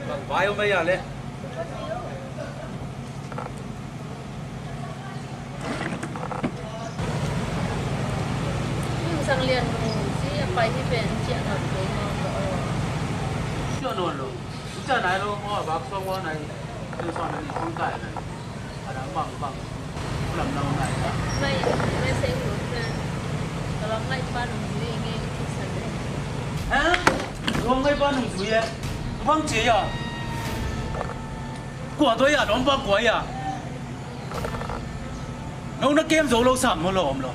vâng vài hôm bây giờ lên sang liền si apa ini ben cia nak chưa luôn rồi chưa này luôn hoa bác xong hoa này từ sau này không cải này đã bằng làm lâu này mai saya uruskan kalau ngai pan ni ngai kisah hả luôn ngay ban hùng dưới vâng chị à của tôi à đón vâng quấy à nó kem dấu lâu sẵn mà lộm rồi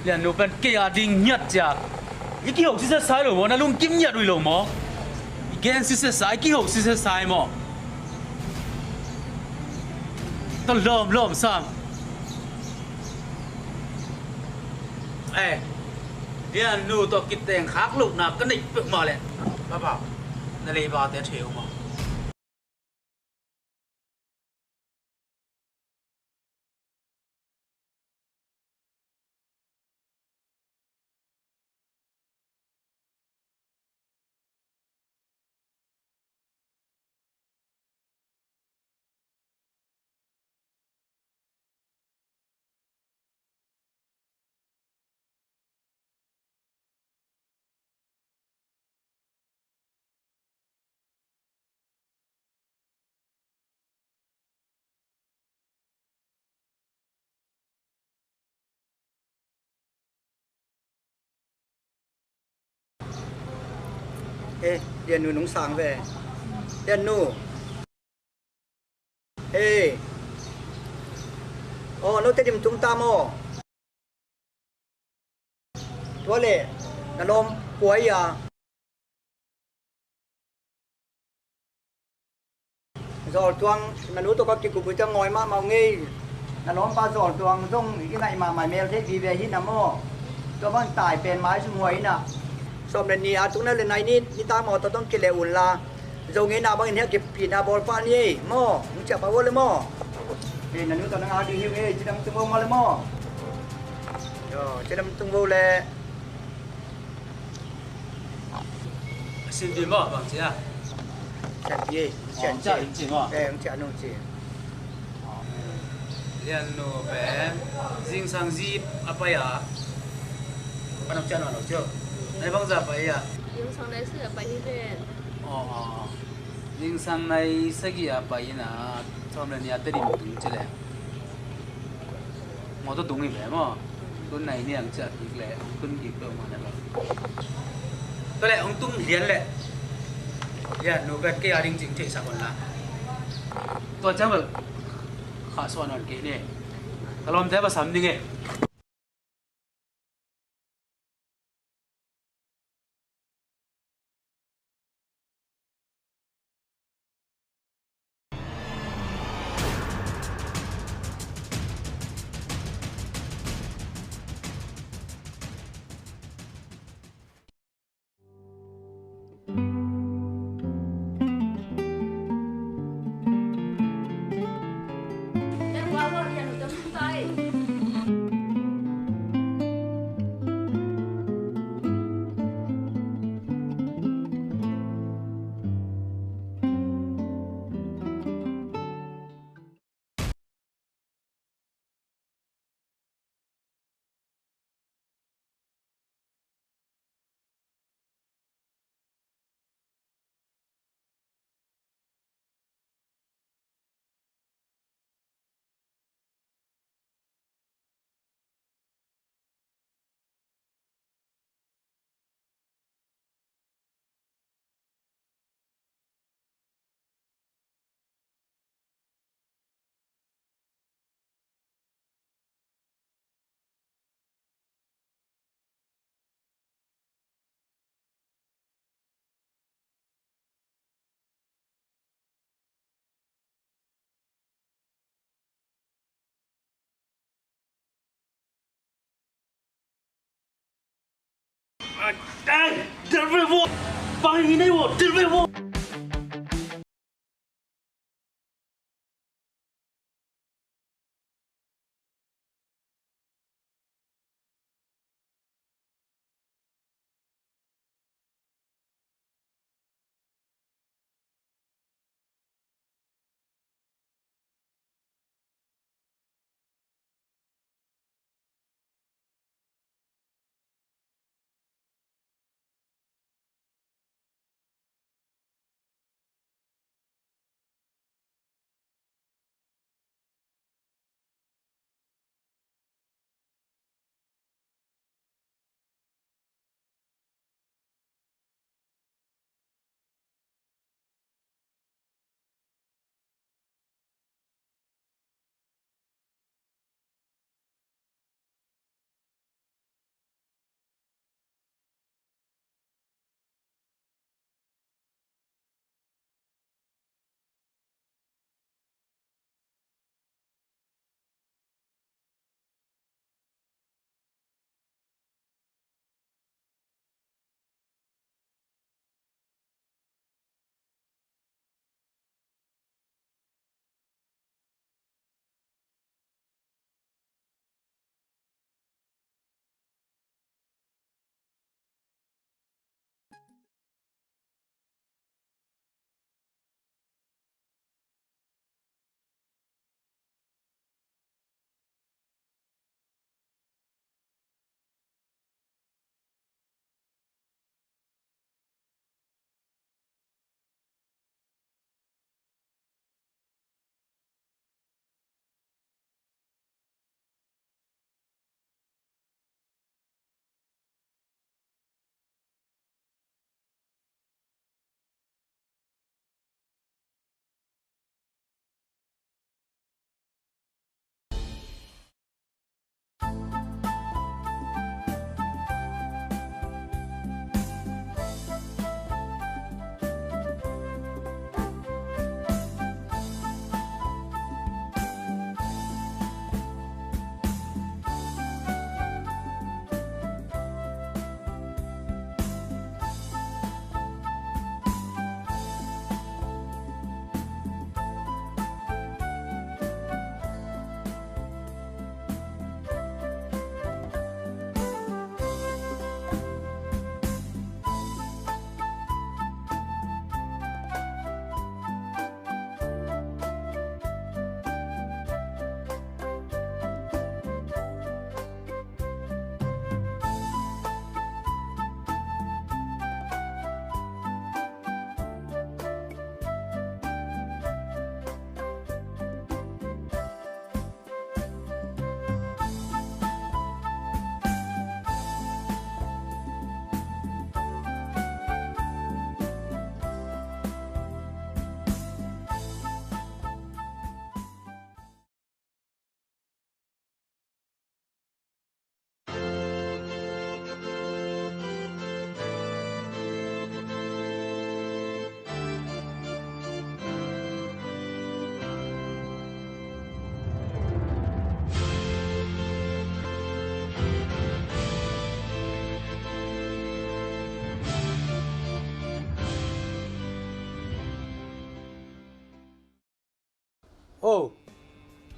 liền lúc bên kia đình nhật chả ý kia học sẽ sai rồi mà nó luôn kiếm nhật rồi lộm mà ý kia sẽ sai kia học sẽ sai mà tao lộm sang ê liền nu to kịp tiền khác lúc nào cái định việc mà lên bà bảo này đi vào tiền thiếu mà ê điền nu nung sang về điền nu ê nó tới điểm chúng ta mò tua lệ nó lom cuối à rồi tuang nó nuôi tôi có cái cục bưởi cho ngồi mà màu nghi nó lom ba rồi tuang rong cái này mà mày mèo thế vì về hít nằm mò tôi vẫn tải bền máy xuống ngoài nè xong rồi nia chúng nó lên này đi ta mò tôiต้องกินเลยอุ่นละrồi nghe nào bằng hình kịp pin à bol pan gì mò muốn chạm bao lên mò thì nó nuôi tôi đang đi hiu ấy chỉ đang tung vô mà lên mò rồi chỉ đang tung vô lên xin đi mò bằng chị à chạm gì chạm chị mò em chạm nông chị liền nô bé riêng sang gì apa ya bạn học chân nào chưa này bằng giờ phải à yung sang này sẽ phải đi về riêng sang này sẽ gì apa ya na cho nên nhà tới đi một đúng chứ lẽ mà tôi đúng như vậy mà tuần này nè chợ kịp lẽ tuần kịp đâu mà nó tôi lẽ ông tung liền lẽ liền nô bé kia riêng chính trị sao còn là tôi chắc là khá soạn hơn cái này kalau om teba sam dinge đây đến về vô bằng hình này vô đến về vô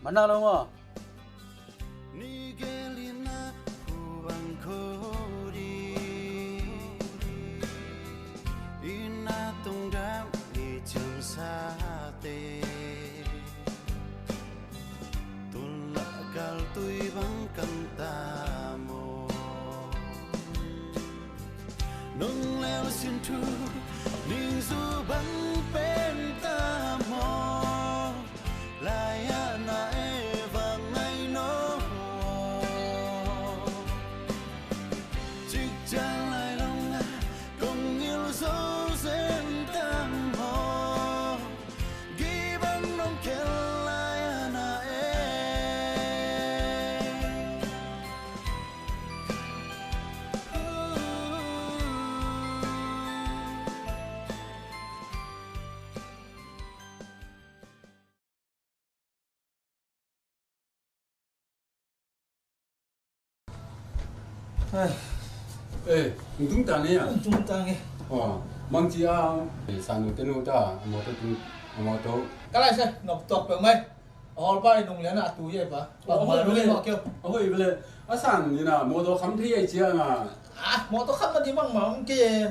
mana lo mo Tôi vắng cầm ta mồ nung leo xin thu ninh du bắn bên ta mồ lại nãy và ngày nó chỉ chẳng lại lòng cùng yêu dấu dên ta mồ ghi bắn nông kêu ê tung ta nè tung ta nghe mang chi ao san nu tenu ta mo to cái này xem ngọc tộc được mấy họ ba nông liền à tụi vậy bà mà nó lên họ kêu ôi bele à san như nào mo to khăm thi ai chia mà mo to khăm đi bằng mà cái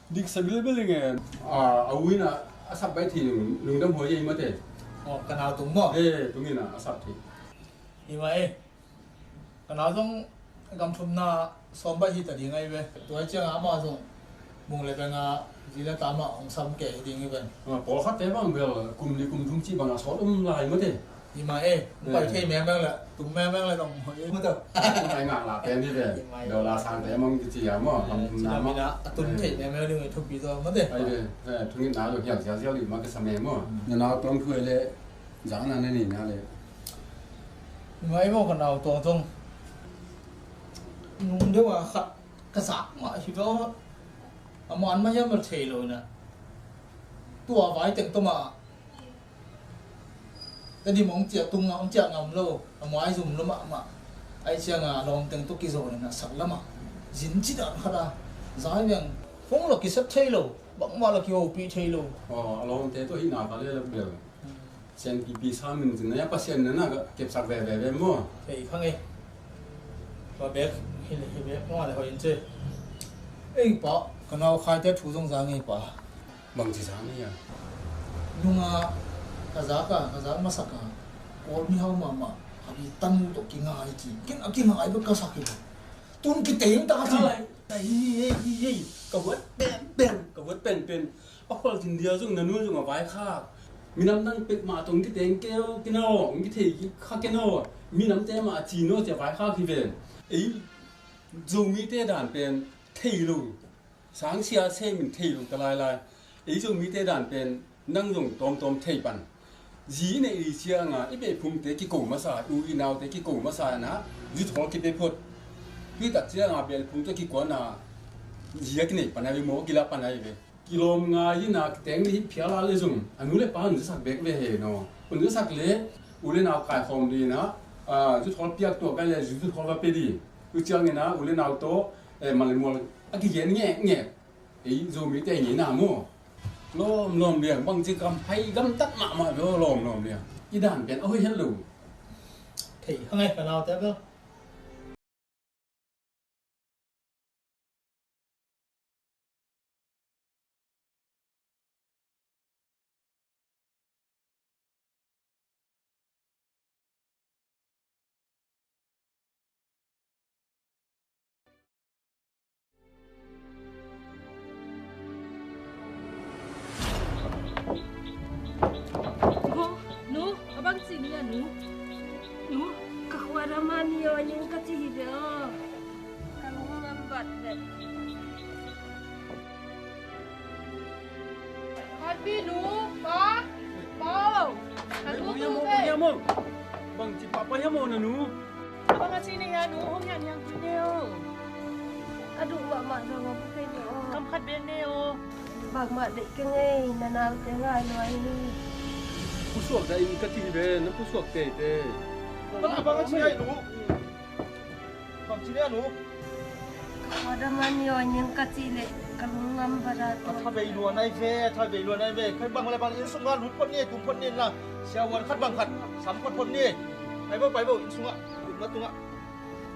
dik sabil bele nghe awi na asap bai thi lung dam hoi mà thế cái nào tung mo tung ni na asap thi như vậy cái nào giống cầm thùng na xóm bay hi tại đi ngay về tôi chưa ngắm mà rồi mùng lại bên gì là tám ông xăm kể đi ngay về bỏ khát thế bằng bây giờ cùng thung chi bằng số lại mới thế nhưng mà phải thêm mẹ mang lại tụi mẹ mang lại đồng hội mới được ai ngạc là tên đi về đầu là sang thế mong cái gì mà làm gì đó tuần thể mẹ mang được thuộc bị rồi mới thế thung nhiên nào được hiểu giáo lý mà cái sao mẹ mà nhưng nó trong thuê lệ giảng là nên gì nào lệ nhưng mà mà còn nào toàn trong nếu mà khát cái sạc mà chỉ có mà ăn mà nhớ một thể rồi nè tua vải từng tôm màแต่นี่มองเจียตุ้งองเจียงอมโลมอยซุ่มละมาไอเชียงลองตึงตุกิโซนะสักละมาจินจิดขนาดซ้ายเวียงฟงหลอกกิสับเทโลบังมาหลอกกิโอปีเทโลลองเตะตัวหินากันเลยละเดียวเช่นปีสามมันจะเนี่ยปัสเซียนนั่นนะก็เก็บสักแบบมั่วเฮ้ยข้างไงว่าเบกเฮ้ยเบกว่าอะไรเขาเห็นเจ้เอ้ยป๋อกันเอาใครจะถูกสงสารไงป๋อบางทีสามนี่อ่ะลุงkazak masaka or mi hau mama abi tanu to kingai ki kin ai ba kasaki tun ki teng ta chi ei ka wat pen a khol tin dia jung nanu jung vai kha minam nang pek ma tong ki teng keo kino ki thei ki kha keno minam te ma chi no te vai kha ki ven ei zomi te dan pen thei lu sang sia se min thei lu ta lai ei zomi te dan pen nang jung tom thei pan dĩ này đi chia ngà ít bề phun tế cái cổ mà xài ui nào tế cái cổ mà xài nè dứt khó cái bề phốt cứ đặt chia ngà bề phun tế cái quả nà dĩ cái này pan này mỏ cái lá pan này về kilo ngà như nà tiếng đi phía lá lấy dùng anh nuôi pan dứt sạc bẹt về hè nó còn dứt sạc lấy ui nào cài khom đi nè dứt khó piak tổ cái này dứt khó vào bề đi cứ chia nghe nè ui nào tổ mà lấy mua cái gì nhẹ ấy rồi mấy tay nhẹ nào mua lom liền bằng chỉ cầm hay găm tắt mà nó lom liền cái đàn biển ôi hết lù thì không ai phải nào tiếp đâu abang sini ya nu kekuatan mania yang kecil dia kalau ngambat deh Happy nu pa mau punya mo bang si papa ya mo na nu abang kat sini ya nu hong yan yang video aduh mak mak sama begini kam khat ben neo bang mak dek kengai nanau tengai noi Pusok dah ini kecil ben, nak pusok teh. Kalau abang kat sini nu, bang sini nu. Ada mania yang kecil kalau ngambat. Tapi luar naik ve, Kai bang le bang ini semua lupa ni, tumpah ni lah. Siawan kat bang kat. สัมผัสนี่ไปบ่อินสุงะมาตุงะ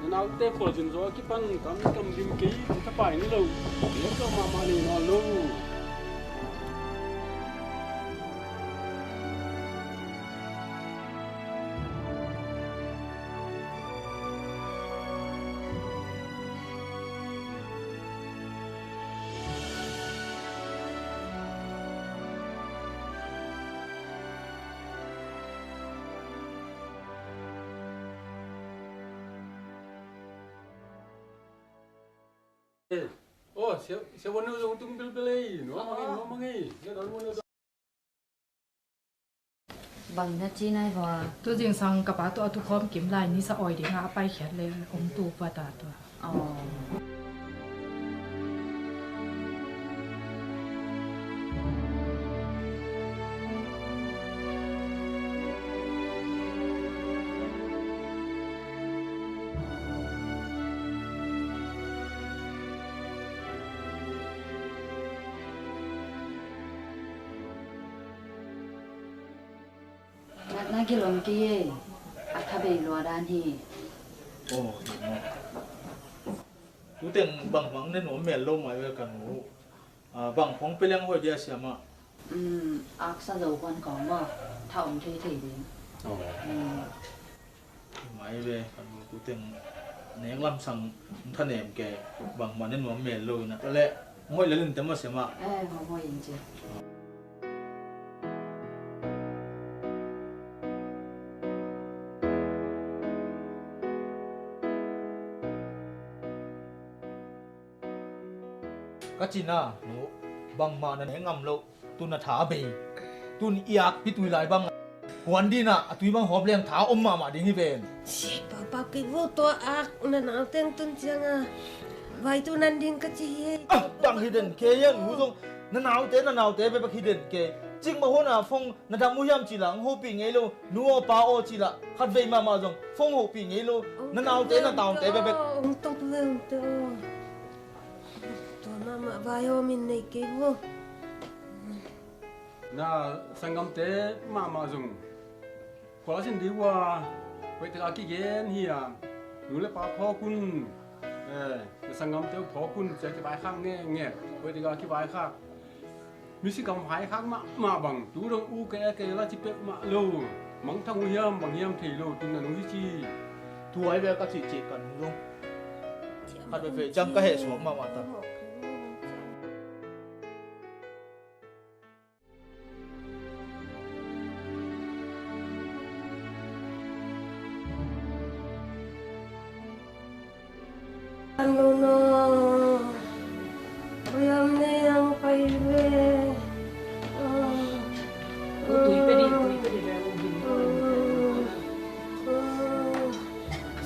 nào tê phở dừng rồi cái băng cầm dim ký thắp bài nữa đâu để cho mà này nó lâu oh siapa nu yang untung pilih nu mangi dia dah nu bằng nhất chi này vào tôi riêng sang các bạn tôi thu khom kiếm lại ní sa oi để ngã bay khét lên ông tu và ta tôi na kilom kia athabe lo dan hiกูเต็งบังวังในหนูเมียนลงมาเวกันหนูบังของไปเลี้ยงหัวเดียเสียมาอักษะโลกันของว่าถ้าองค์เทเทดิไม่เวกันกูเต็งเนื้อลำสังท่านเอ็มแกบังมันในหนูเมียนลงนะก็เลยหัวเล่นเต็มมาเสียมาหัวยิงเจก็จีน่าหนูบังมานั่นเองงำโลตุนถาเบยตุนอยากพี่ตุยหลายบังวันดีน่ะตุยบังหอบเลี้ยงถาอมมาดิ้งให้เป็นปากิบุตัวอักนั่นเอาเต็งตุนเจียงอ่ะไว้ตุนันดิ้งกะจีบังฮิเดนเคยังหนูตรงนั่นเอาเตไปบักฮิเดนเคจริงมาหัวหน้าฟงนั่นทำมุยามจีหลังโฮปีไงลูหนูเอาปาโอจีละขัดเวมาจงฟงโฮปีไงลูนั่นเอานั่นตาวไปบักต้องตัวMama bayo min nei ke wo na sangam te mama zung ko sin di wa we ta ki gen hiya nu le pa pho kun sangam te pho kun che ki bai khang nge we ta ki bai khang mi si kam phai khang ma bang tu dong u ke la chi pe ma lo mang thang hiam bang hiam thi lo tin na nu hi chi tu ai be ka chi kan luขัดไปจังก็เหตุสวมมาตาAno Bayam na yang paiwe Tuloy pa din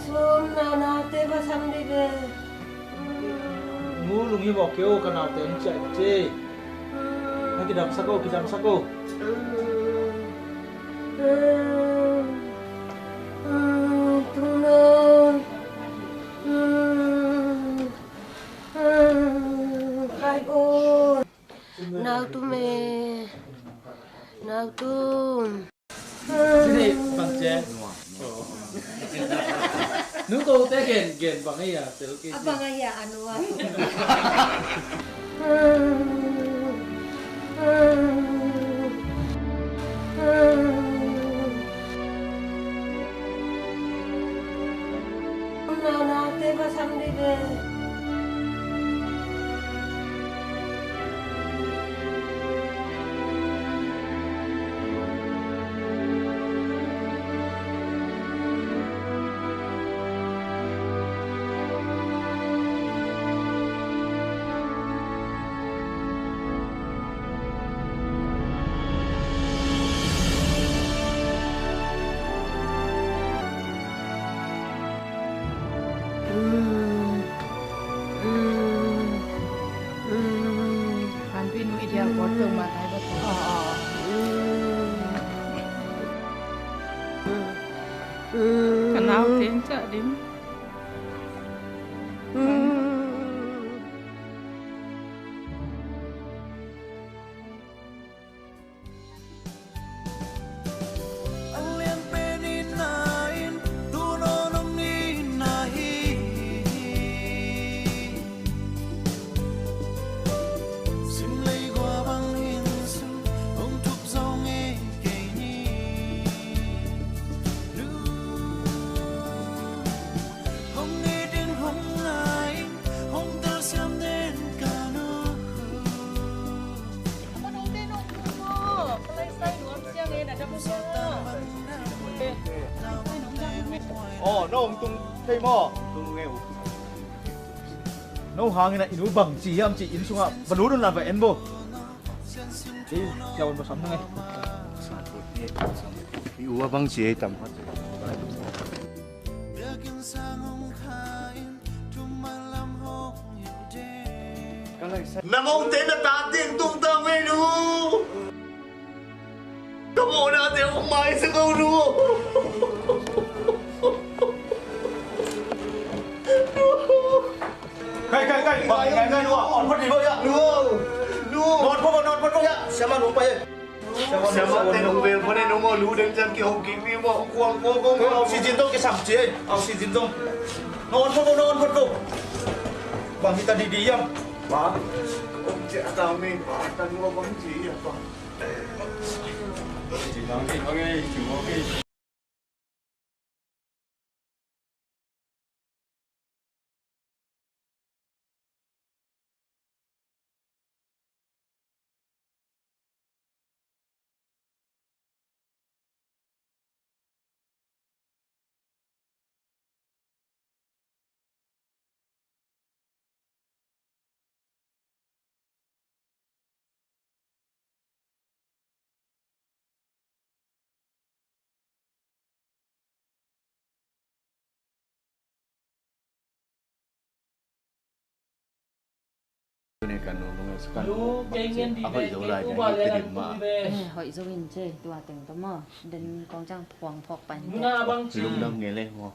Sum na nate basam dibe Ngulung ibo kyo kana ten che Nakidam sako Tungnon Now to me Now to Sini bang che Nu to te gen bang iya tel ki Abang aya anu Na te basam dibe Kan pinu ideal kodong matai betul. Kenal tencak dim. Ang lian pe mo nó ông tung thấy mo tung nghe nó hàng này inu bằng chỉ em chỉ in xuống ạ và lú luôn là vậy em vô đi chào anh vào sắm ngay Iwa bang chỉ tầm hết Nam ông tên là ta tiếng tung ta mê nu Cảm ơn đã tiếng ông mai sẽ câu nu Kai Kai nu on phát đi vơi ạ nu non phát vơi ạ xem mà nu bay xem mà tên ông về vấn đề nó mà lú đến chân kiểu hồng kính đi mà ông quăng ông xin chiến tông cái sắm chế ông xin chiến tông non phát vơi bằng kita di diam bà ông trẻ tao mình bà ta mua bóng gì à bà chỉ nói cái chỉ có cái này cả nó sekarang lu pengen di apa itu lah yang diterima hỏi Zomi chơi tua từng tấm mơ đến con trang thoáng phọc bánh Nuna abang ci lung dam ngele mo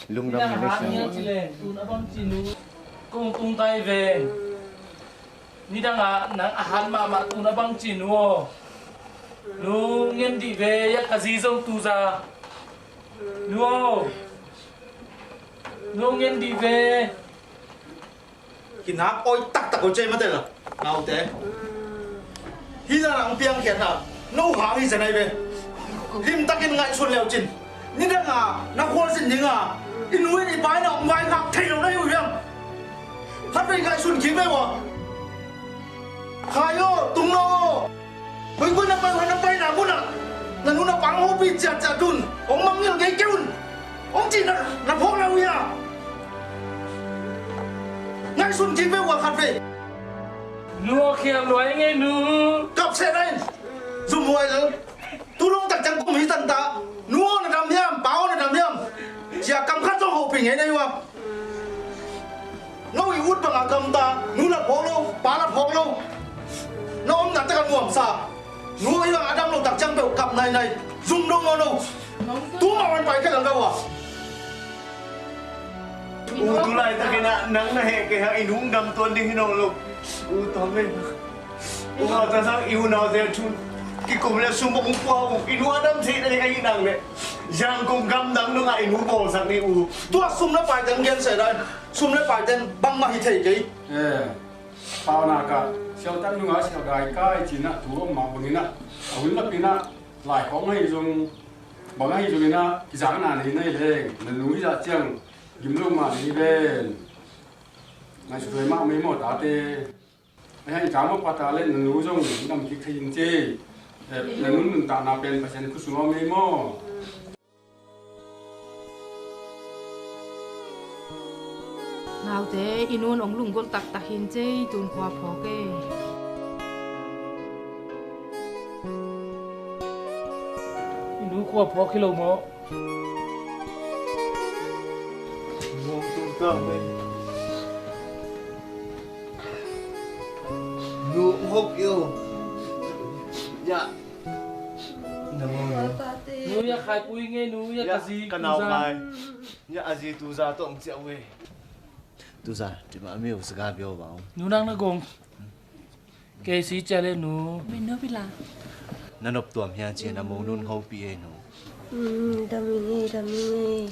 lung Nuna dam ngele hanya cile tun abang ci nu kung tung tai ve ni da nga nang ahan ma tun abang ci nu nu ngem di ve ya kazi zong tu za nu ngem di ve kina oi tak tak ko chơi mà thế là nào thế hi ra lang piang kian ha no hang hi janai ve lim takin ngai sun leo chin ni da nga na khol sin ding à in nuôi đi pai na ông vai khak thei lo na yu yang phát về ngai sun ki ve wa khayo tung no với quân na pai na mun na nu na pang ho pi cha cha dun ông mang ngil ge keun ông chỉ na phok na yu ya ngay xuân chín với quả khát về nuo khiêm nói nghe nu cặp xe đây dùng mồi rồi tu long chắc chắn cũng mỹ tận ta nuo là làm hiểm báo là làm hiểm chỉ cầm khát trong hậu bình ấy đây mà nó bị út bằng cầm ta nu là phô lâu bá là phô lâu nó ông đặt tay nguồn xả nuo yêu Adam lục đặc trang biểu cặp này dùng đông ngon đâu tú mà ăn bài cái lần đâu à tulay ta kina nang nahe kaya inung dam tuan ding hinolo tome nga ta sa iunaw de chun ki kumle sumo kung puaw inu adam thi na kay nang le jang kung gam dang no nga inu bol sak ni u tua sum na pai ten gen se dai sum na pai ten bang ma hi thei ke pao na ka xiao tan nu nga xiao dai ka chỉ na tu ma bu ni na awin la pina lai khong hai dùng bằng hai dùng na ki jang na ni nei le na lui ra chiang gim lu ma ni ben na chu ma me mo ta te hai ka ma pa ta le na lu jong nam ki khin che na nun ta na pen pa chen ku su me mo nào thế inun ông lùng con tắc tắc hin chơi tuần qua phò kê inu qua phò kilo mo ngom tung ta me nu hok yêu ya nu ya khai pui nghe nu ya kazi kanao mai ya azi tu za to ang chiao we tu ra thì mà miêu sẽ gặp nhau vào nu nang na gong ke si chale nu bên nước biết là nó nộp tuồng nhà chị là mồ nôn hậu bị nó đam mê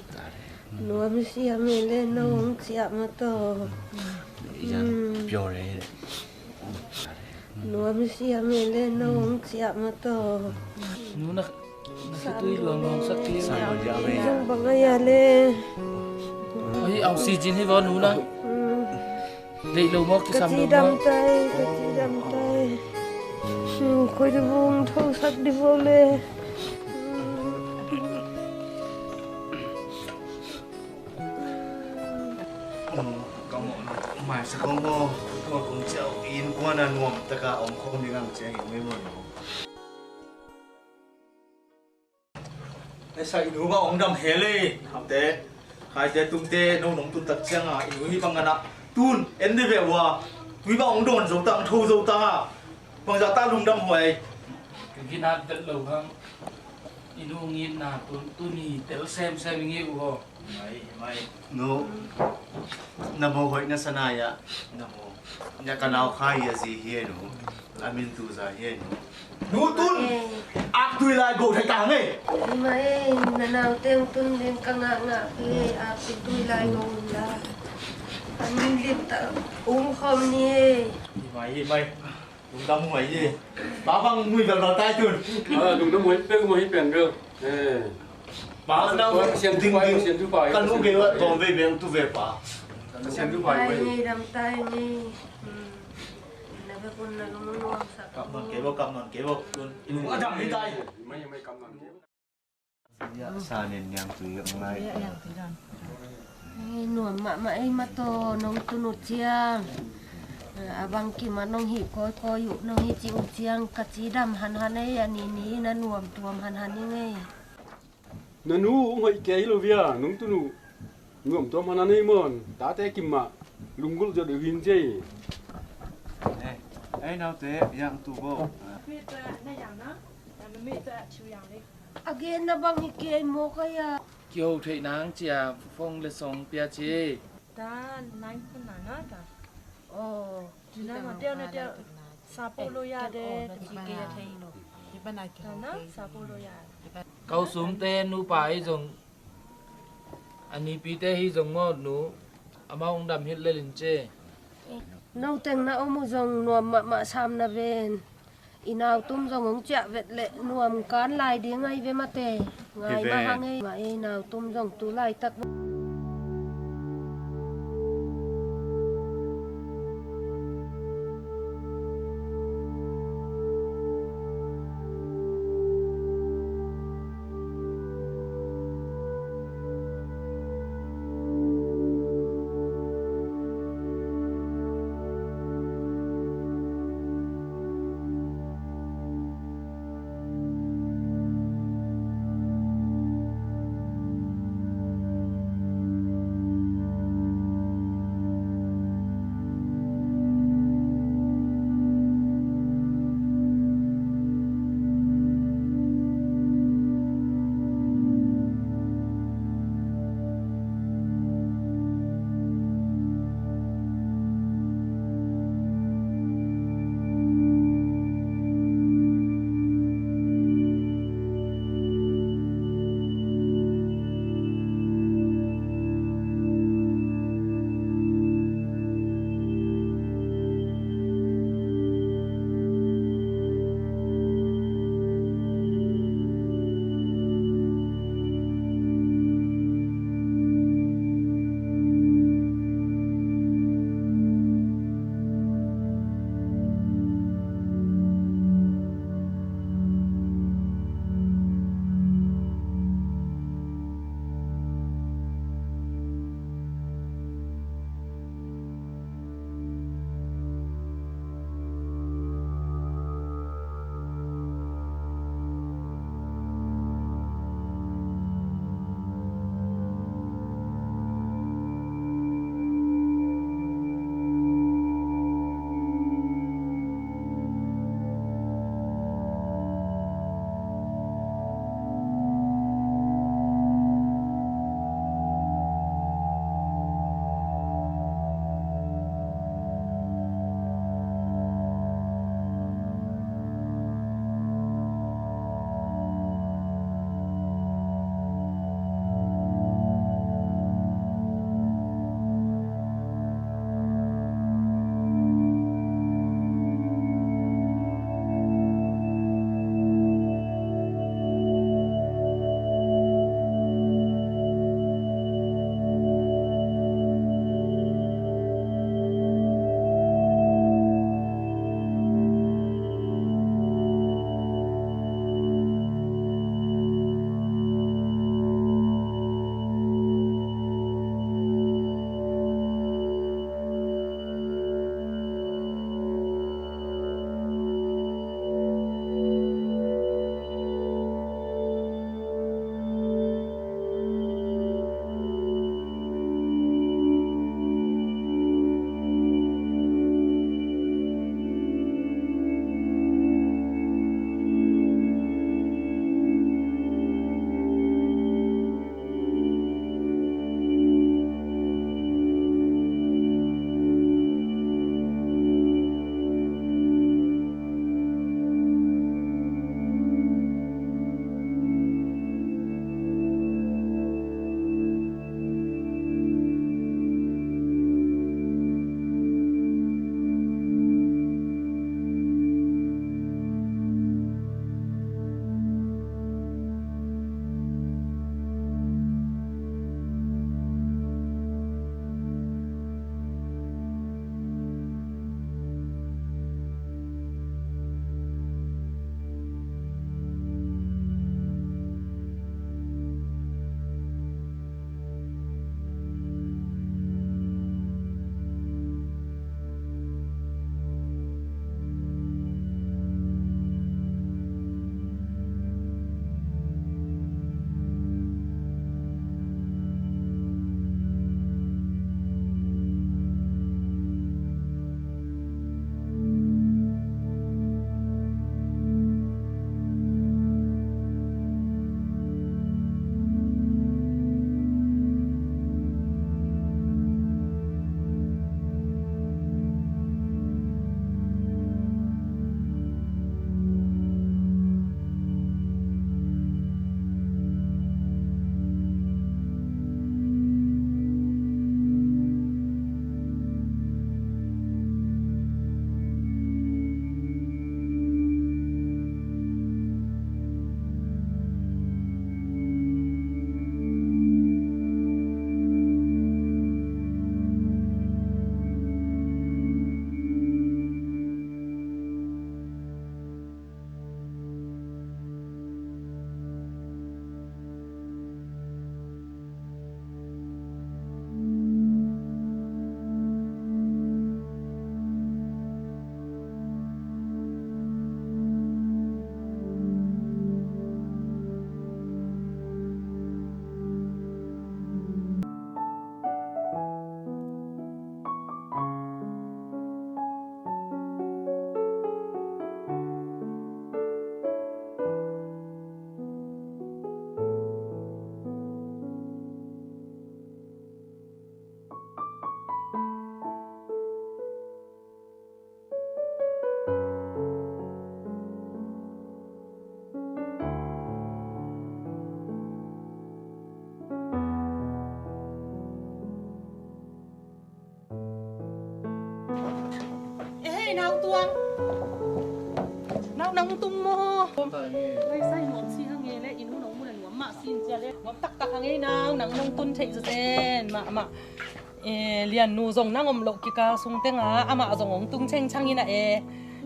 nu am si am le no ong sia ma to biểu đấy nu am si am le no ong sia ma to nu na tui luang luang sak ti jong bang ya le oi au si jin hi vo nu na le lo mo ki sam lo đam tay khôi đi vuông thâu sắc đi vô le sẽ không mua mua cũng chịu in quan là nuông tất cả ông không đi ngang chơi mấy món ai sai inu ba ong dam hele ham te khai te tum te no nong tun tak chang a inu hi bang ana tun en de ve wa tui ba ong don zo tang tho zo ta bang za ta lung dam hoi cái nát đất lâu hơn inu ngin na tu ni tel xem ngi u mai no na mo hoi na sanaya na mo nya kanao khai ya gì hi no amin tu za hi no nu tun ak tui lai go thai ta nge mai na nào tem tun lên căng ngạ cái à cái tui lại ngồi là anh liên ta không nè mày đúng đâm mày gì bà băng mùi vào tay chuồn đúng đâm mùi bé mùi biển rồi bà đâu xem thứ bảy xem thứ bảy căn lúc kia còn về biển tu về bà xem thứ bảy tay nghe đâm tay nghe nè bé con là nó nuông sạc cầm nón kế bộ luôn nó đâm đi tay mấy cầm nón kế dạ xa nên nhang tùy ông này nuông mà em mà to nông tu nụt chiang abang ki ma nong hi ko yu nong hi chi chiang ka chi dam han ei ani ni na nuam tuam han ni nge nanu ông hoi ke lo via nung tu nu ngom to mana nei mon ta te kim ma lungul jo de win je ấy nào thế yang tu bo again na bang hi ke mo ka ya kiêu thầy nang chia phong le song pia chi ta nai kun na na ta oh na ma teo na teo sa po lo ya de chỉ kia thấy nó thì bên này na sa po lo ya câu xuống tên nu phải dùng anh đi pi te hi dùng mo nu ama ông đam hit lên che nâu teng na omu jong nuam ma sam na ven inaw tum jong ong cha vet le nuam kan lai đi ngay ve ma te ngai ma hang ei ma e naw tum jong tu lai tak nào tuang nào nong tung mo lấy sai một xi hàng nghề lệ inu nong muốn ngắm mạ xin chia lệ ngắm tắc tắc hàng nghề nào nang nong tun chạy rồi mà liền nu zong nang om lo kika sung tenga ama zong ong tung cheng chang ina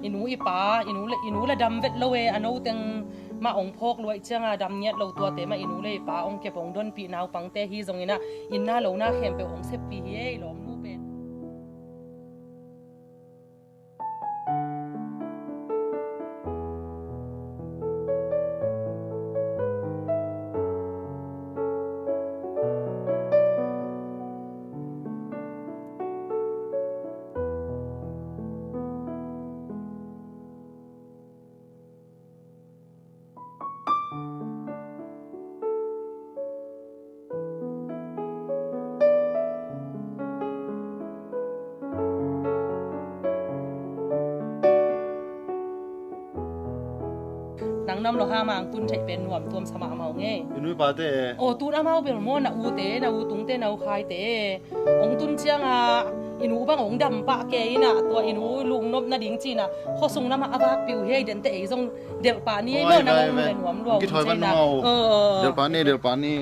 inu ipa inu la dam vet lo ano teng ma ong phok loi changa dam nyat lo tua te ma inu le pa ong ke pong don pi naw pang te hi zong ina inna lo na khem pe ong se pi hi lom nu pe nang nam lo ha mang tun thai pen nuam tuam sama mau nge inui pa te o tu na mau bel mo na u tung te na u khai te ong tun chiang inu bang ong dam pa ke ina to inu lung nop na ding chi na kho sung na ma awak piu he den te zong del pa ni mo na ngom le nuam lo ki thoi ban mau del pa ni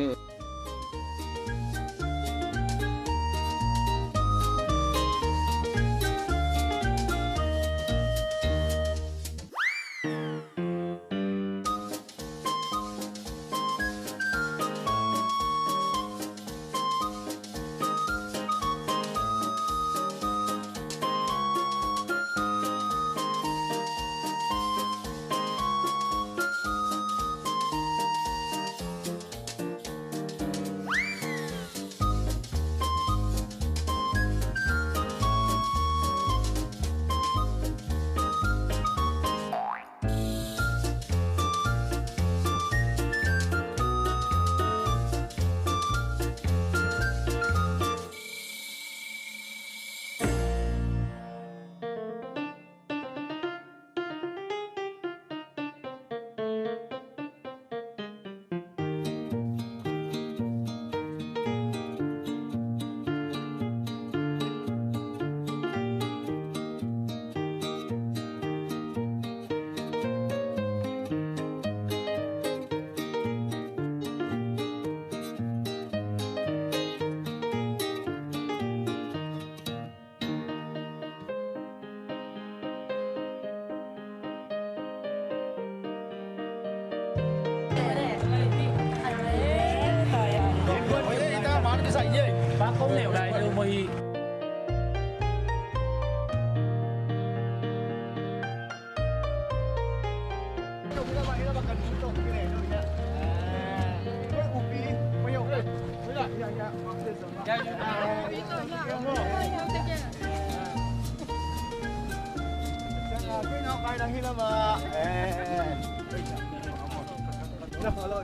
bác không hiểu này đâu mày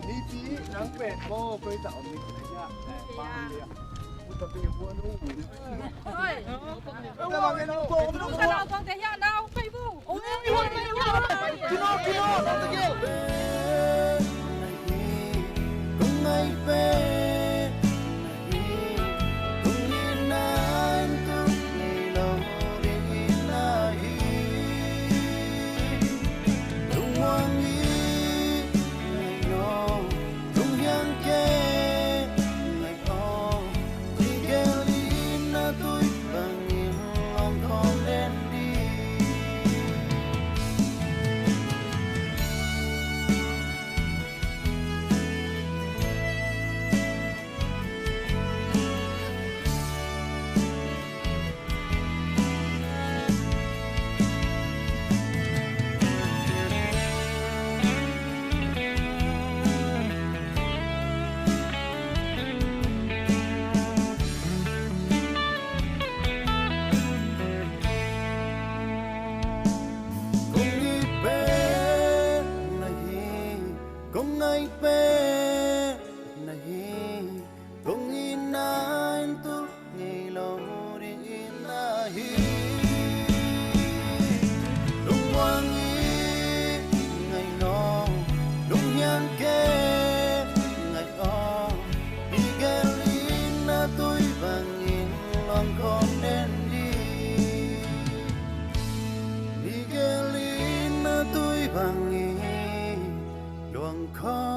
Đi khó